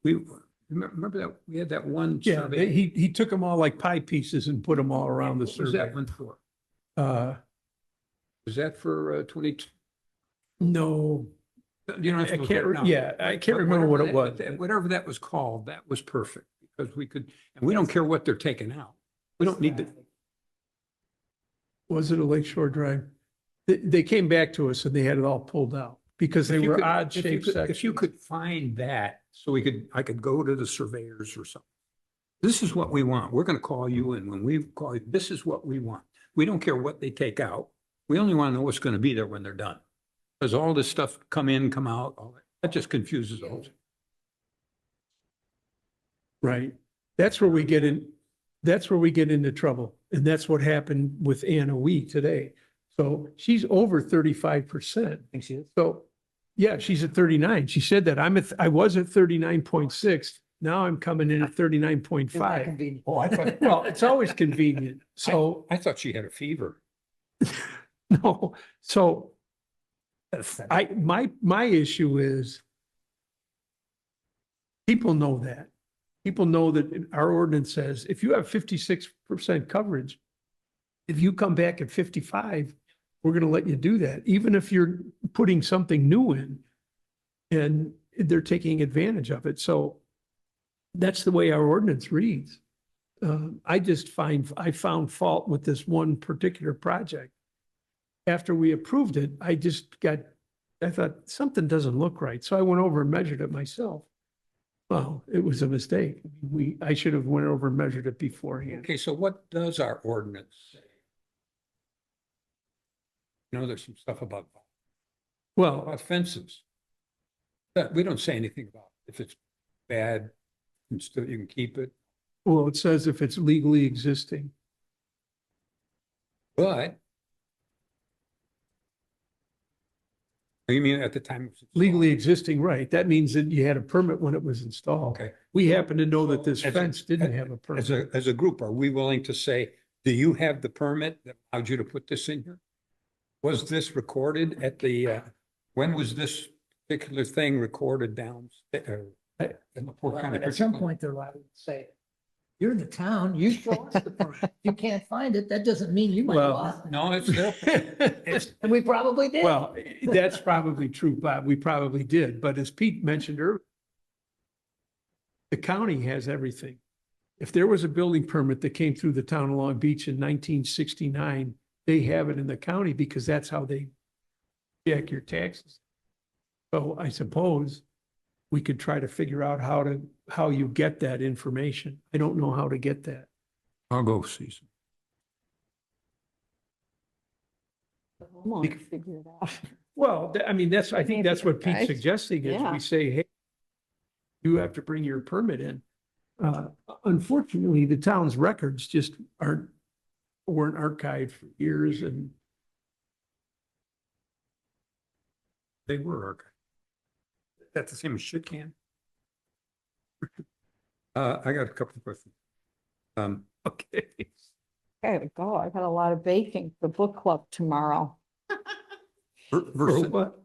remember that we had that one Yeah, survey? he took them all like pie pieces and put them all around the What was that survey. one for? Was that for 22? No, You don't have to I look can't, at it now. I can't remember what it was. Whatever that was called, that was perfect, because we could, and we don't care what they're taking out. We don't need to. Was it a Lakeshore Drive? They came back to us and they had it all pulled out because they If you were could- odd if you shaped could- sections. If you could find that, so I could go to the surveyors or something. This is what we want. We're gonna call you, and when we call you, this is what we want. We don't care what they take out. We only want to know what's gonna be there when they're done. Because all this stuff come in, come out, all that just confuses the whole thing. Right. That's where we get into trouble. And that's what happened with Anna Wee today. So she's over 35%. Think she is? So, yeah, she's at 39. She said that. I was at 39.6. Now I'm coming in at Isn't that 39.5. convenient? Oh, I thought, Well, it's always convenient. So, I thought she had a fever. no, so my issue is people know that. People know that our ordinance says if you have 56% coverage, if you come back at 55, we're going to let you do that, even if you're putting something new in and they're taking advantage of it. So that's the way our ordinance reads. I found fault with this one particular project. After we approved it, I thought something doesn't look right. So I went over and measured it myself. Well, it was a mistake. I should have went over and measured it beforehand. Okay, so what does our ordinance say? You know, there's some stuff about fences. But we don't say anything about if it's bad, and still you can keep it. Well, it says if it's legally existing. But you mean at the time? Legally existing, right. That means that you had a permit when it was installed. Okay. We happen to know that this As a- fence didn't have a permit. As a group, are we willing to say, do you have the permit that allowed you to put this in here? Was this recorded at the, when was this particular thing recorded downstairs? At some point, they're allowed to say, you're the town, you show us the permit. You can't find it, that doesn't mean you might Well, lost it. No, it's still, And we probably did. Well, that's probably true, Bob. We probably did. But as Pete mentioned earlier, the county has everything. If there was a building permit that came through the town of Long Beach in 1969, they have it in the county because that's how they check your taxes. So I suppose we could try to figure out how you get that information. I don't know how to get that. I'll go see some. Figure it out. Well, I mean, I think that's what Pete's Right. suggesting is Yeah. we say, hey, you have to bring your permit in. Unfortunately, the town's records just weren't archived for years and They were archived. That's the same as shit can. I got a couple of questions. okay. Okay, go. I got a lot of baking for book club tomorrow. Versus, What?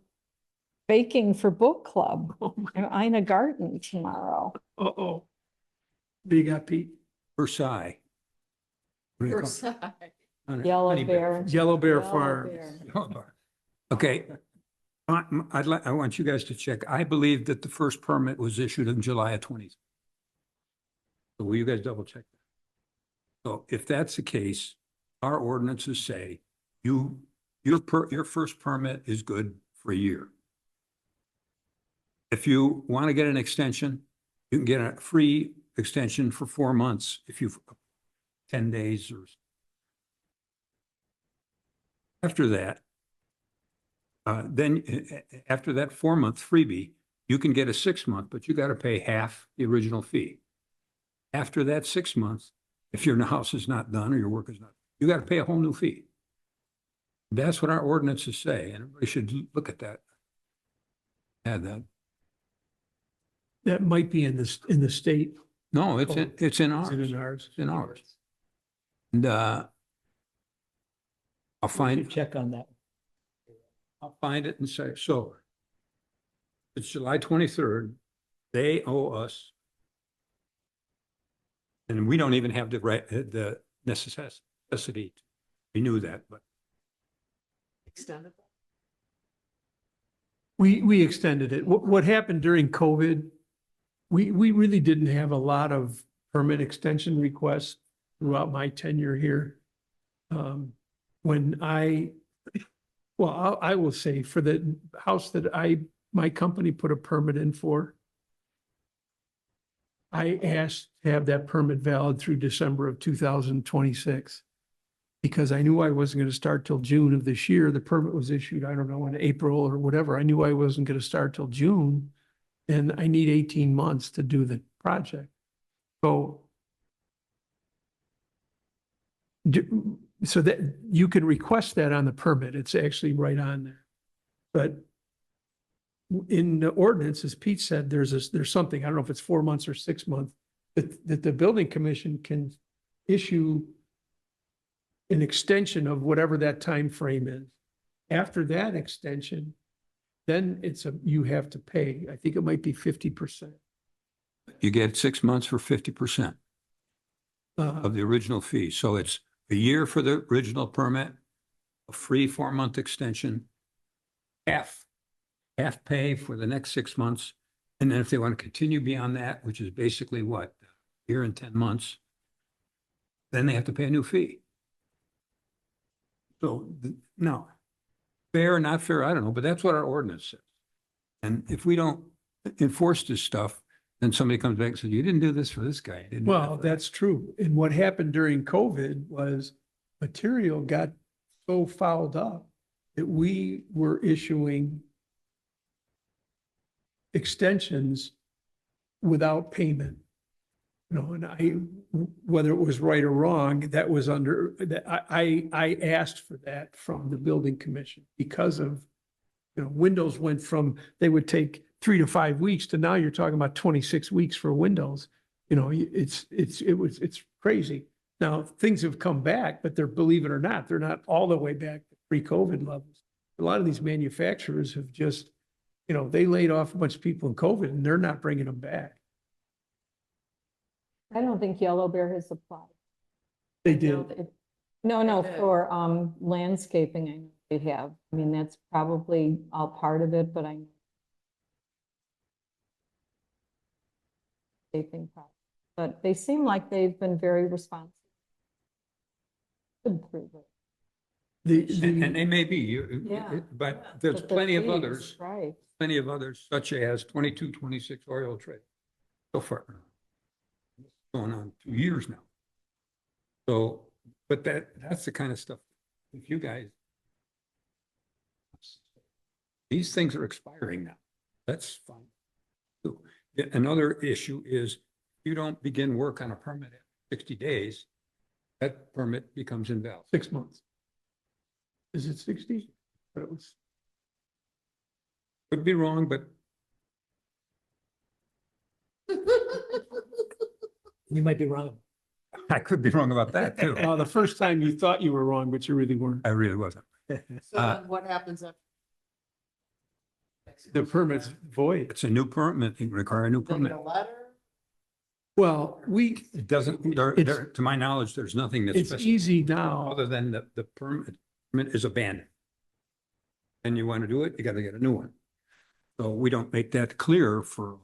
Baking for book club Oh, my, in Ina Garten tomorrow. uh-oh. What you got, Pete? Versailles. What do you call it? Yellow Honey Bear. Yellow Bear Yellow Farm. Bear. Okay. I want you guys to check. I believe that the first permit was issued in July of 20. So will you guys double check that? So if that's the case, our ordinances say your first permit is good for a year. If you want to get an extension, you can get a free extension for 4 months if you've 10 days or. After that, after that 4-month freebie, you can get a 6-month, but you got to pay half the original fee. After that 6 months, if your house is not done or your work is not, you got to pay a whole new fee. That's what our ordinances say, and everybody should look at that. Add that. That might be in the state. No, it's in ours. Is it in ours? It's in ours. And I'll find. Check on that. I'll find it and say, so it's July 23rd. They owe us. And we don't even have the necessity to renew that, but. Extended. We extended it. What happened during COVID, we really didn't have a lot of permit extension requests throughout my tenure here. I will say for the house that my company put a permit in for, I asked to have that permit valid through December of 2026. Because I knew I wasn't going to start till June of this year. The permit was issued, I don't know, in April or whatever. I knew I wasn't going to start till June. And I need 18 months to do the project. So So that you can request that on the permit. It's actually right on there. But in the ordinance, as Pete said, there's something, I don't know if it's 4 months or 6 months, that the building commission can issue an extension of whatever that time frame is. After that extension, then you have to pay. I think it might be 50%. You get 6 months for 50% Uh, of the original fee. So it's a year for the original permit, a free 4-month extension, half pay for the next 6 months. And then if they want to continue beyond that, which is basically what, a year and 10 months, then they have to pay a new fee. So, no, fair or not fair, I don't know, but that's what our ordinance says. And if we don't enforce this stuff, then somebody comes back and says, you didn't do this for this guy. You didn't do that Well, for that's true. And what happened during COVID was material got so fouled up that we were issuing extensions without payment. You know, and whether it was right or wrong, that was that I asked for that from the building commission because of, windows went from, they would take 3 to 5 weeks to now you're talking about 26 weeks for windows. It's crazy. Now, things have come back, but believe it or not, they're not all the way back to pre-COVID levels. A lot of these manufacturers have just, they laid off a bunch of people in COVID and they're not bringing them back. I don't think Yellow Bear has applied. They did. No, for landscaping, I know they have. I mean, that's probably all part of it, but I know. Landscaping part. But they seem like they've been very responsive. Good through it. And they may be, Yeah. but there's But the plenty of fees, others, right. such as 22, 26 oil trade. So far. Going on 2 years now. So, but that's the kind of stuff, if you guys, these things are expiring now. That's fine. too. Another issue is you don't begin work on a permit after 60 days, that permit becomes invalid. 6 months. Is it 60? But it was. Could be wrong, but You might be wrong. I could be wrong about that too. The first time you thought you were wrong, but you really weren't. I really wasn't. So then what happens after? The permit's void. It's a new permit, it require a new They permit. get a letter? Well, It doesn't, to my knowledge, there's nothing that's. it's specified easy now. Other than the permit is abandoned. And you want to do it, you got to get a new one. So we don't make that clear for.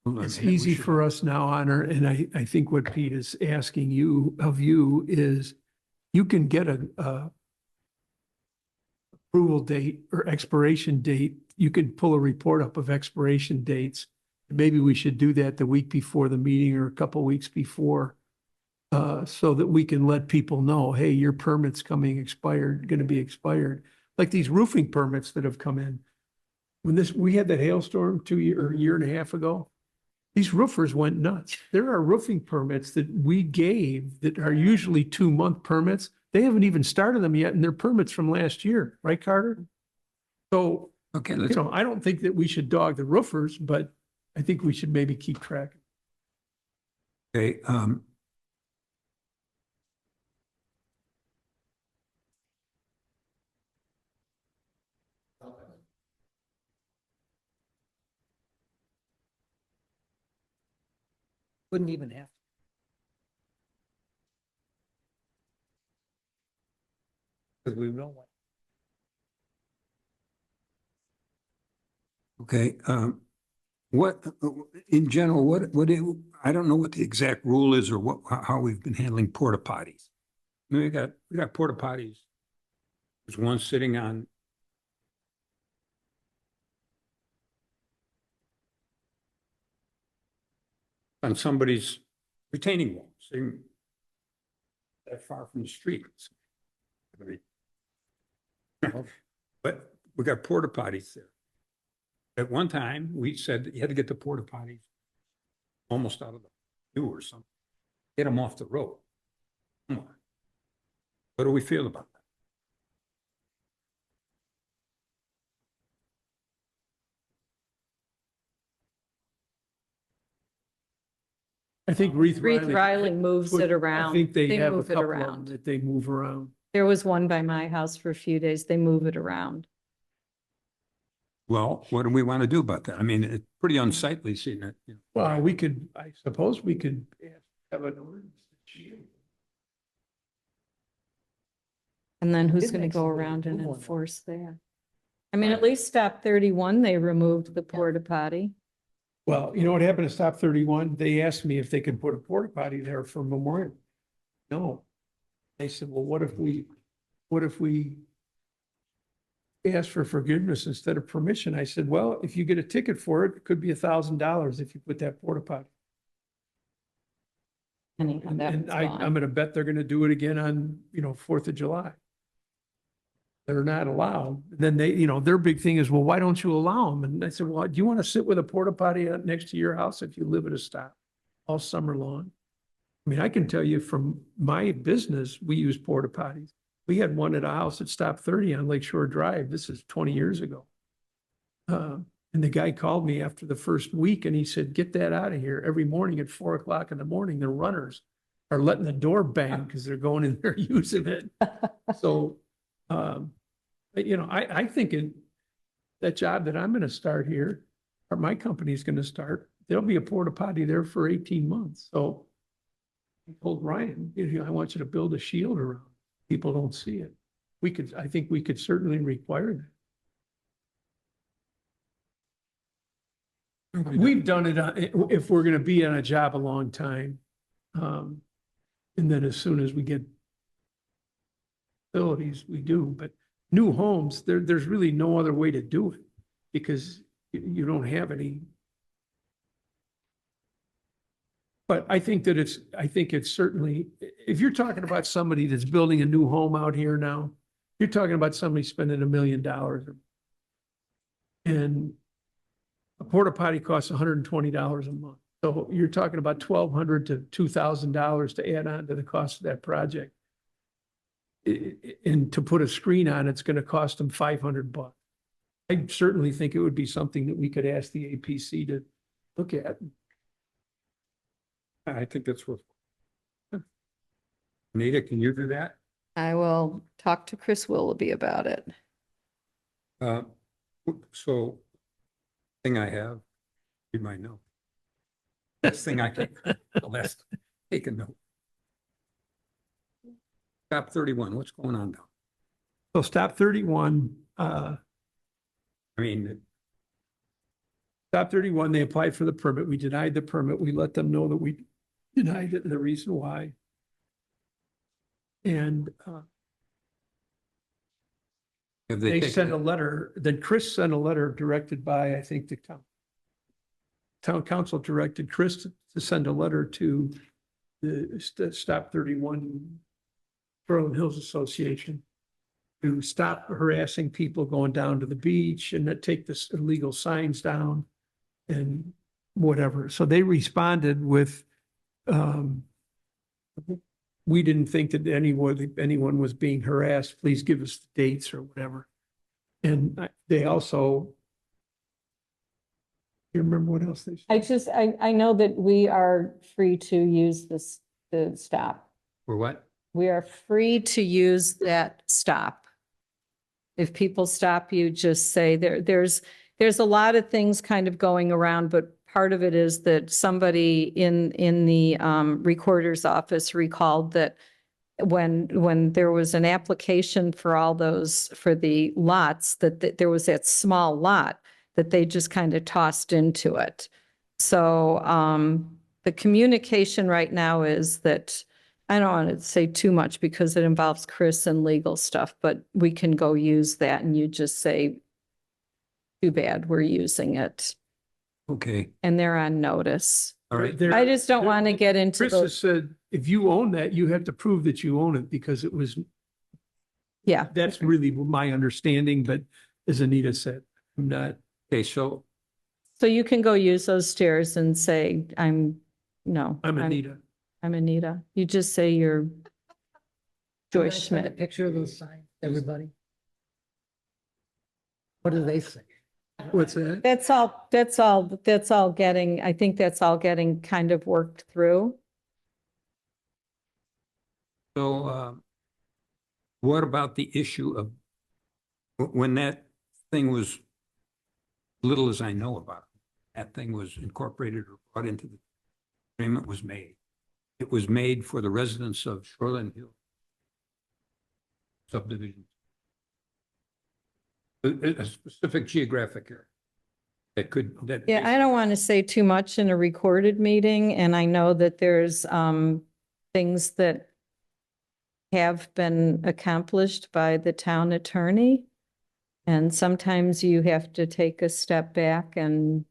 It's easy for us now, Honor, and I think what Pete is asking of you is you can get a approval date or expiration date. You can pull a report up of expiration dates. Maybe we should do that the week before the meeting or a couple weeks before, so that we can let people know, hey, your permit's going to be expired. Like these roofing permits that have come in. We had that hailstorm a year and a half ago. These roofers went nuts. There are roofing permits that we gave that are usually 2-month permits. They haven't even started them yet, and they're permits from last year, right, Carter? So, Okay, I don't think that we should dog the roofers, but I think we should maybe keep track. Okay, Wouldn't even have. Because we don't want. okay, what, in general, I don't know what the exact rule is or how we've been handling porta potties. I mean, we got porta potties. There's one sitting on somebody's retaining wall, sitting that far from the street. But we got porta potties there. At one time, we said that you had to get the porta potties almost out of the queue or something. Get them off the road. Come on. What do we feel about that? I think Reeve Reeve Riley. Riley moves it I around. think they have a move it couple of them around. that they move around. There was one by my house for a few days. They move it around. Well, what do we want to do about that? I mean, it's pretty unsightly seeing it. You know. Well, we could, I suppose we could have an ordinance. And then who's It going to makes go a big around and move on that. enforce that? I mean, at least stop 31, they removed the porta potty. Well, you know what happened to Stop 31? They asked me if they could put a porta potty there for Memorial. No. They said, well, what if we ask for forgiveness instead of permission? I said, well, if you get a ticket for it, it could be $1,000 if you put that porta potty. Anyhow, that And was I'm gone. gonna bet they're gonna do it again on, 4th of July. They're not allowed. Then they, their big thing is, well, why don't you allow them? And I said, well, do you want to sit with a porta potty next to your house if you live at a stop all summer long? I mean, I can tell you from my business, we use porta potties. We had one at a house at Stop 30 on Lakeshore Drive. This is 20 years ago. And the guy called me after the first week and he said, get that out of here. Every morning at 4 o'clock in the morning, the runners are letting the door bang because they're going in there using it. So, but, I think in that job that I'm going to start here, or my company's going to start, there'll be a porta potty there for 18 months. So I told Ryan, I want you to build a shield around. People don't see it. I think we could certainly require that. We've done it if we're going to be on a job a long time. And then as soon as we get facilities, we do. But new homes, there's really no other way to do it because you don't have any. But I think it's certainly, if you're talking about somebody that's building a new home out here now, you're talking about somebody spending $1 million. And a porta potty costs $120 a month. So you're talking about $1,200 to $2,000 to add on to the cost of that project. And to put a screen on, it's going to cost them $500. I certainly think it would be something that we could ask the APC to look at. I think that's worth. Anita, can you do that? I will talk to Chris Willoughby about it. So thing I have, you might know. Best thing I can, last, take a note. Stop 31, what's going on now? So Stop 31, I mean, Stop 31, they applied for the permit. We denied the permit. We let them know that we denied it and the reason why. And have they taken sent it? a letter, then Chris sent a letter directed by, I think, the town council directed Chris to send a letter to the Stop 31 Berlin Hills Association to stop harassing people going down to the beach and not take the illegal signs down and whatever. So they responded with, we didn't think that anyone was being harassed. Please give us the dates or whatever. And they also, you remember what else they said? I know that we are free to use this, the stop. For what? We are free to use that stop. If people stop you, just say there's a lot of things kind of going around, but part of it is that somebody in the recorder's office recalled that when there was an application for all those, for the lots, that there was that small lot that they just kind of tossed into it. So the communication right now is that, I don't want to say too much because it involves Chris and legal stuff, but we can go use that and you just say, too bad, we're using it. Okay, And they're on notice. all right. They're- I just don't want to get into Chris has those. said, if you own that, you have to prove that you own it because it was, Yeah, that's really my understanding, but as Anita said, I'm not. Okay, so so you can go use those stairs and say, I'm Anita. I'm Anita. I'm Anita. You just say you're Joyce Can I send a Schmidt. picture of those signs, everybody? What do they say? What's that? That's all getting, I think that's all getting kind of worked through. So, what about the issue of when that thing was, little as I know about it, that thing was incorporated or brought into the agreement was made. It was made for the residents of Shoreland Hill subdivision. A specific geographic area that could, that. Yeah, I don't want to say too much in a recorded meeting, and I know that there's things that have been accomplished by the town attorney. And sometimes you have to take a step back and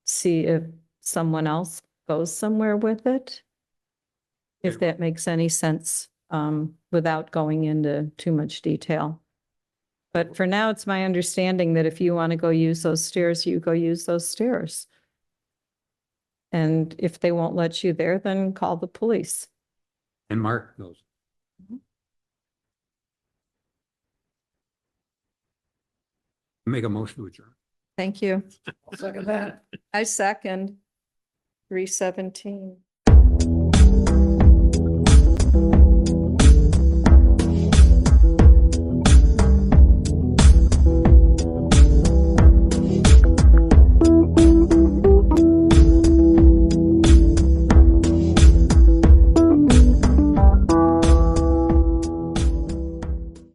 see if someone else goes somewhere with it. If that makes any sense, without going into too much detail. But for now, it's my understanding that if you want to go use those stairs, you go use those stairs. And if they won't let you there, then call the police. And Mark knows. Make a motion to adjourn. Thank you. Second that. I second 3:17.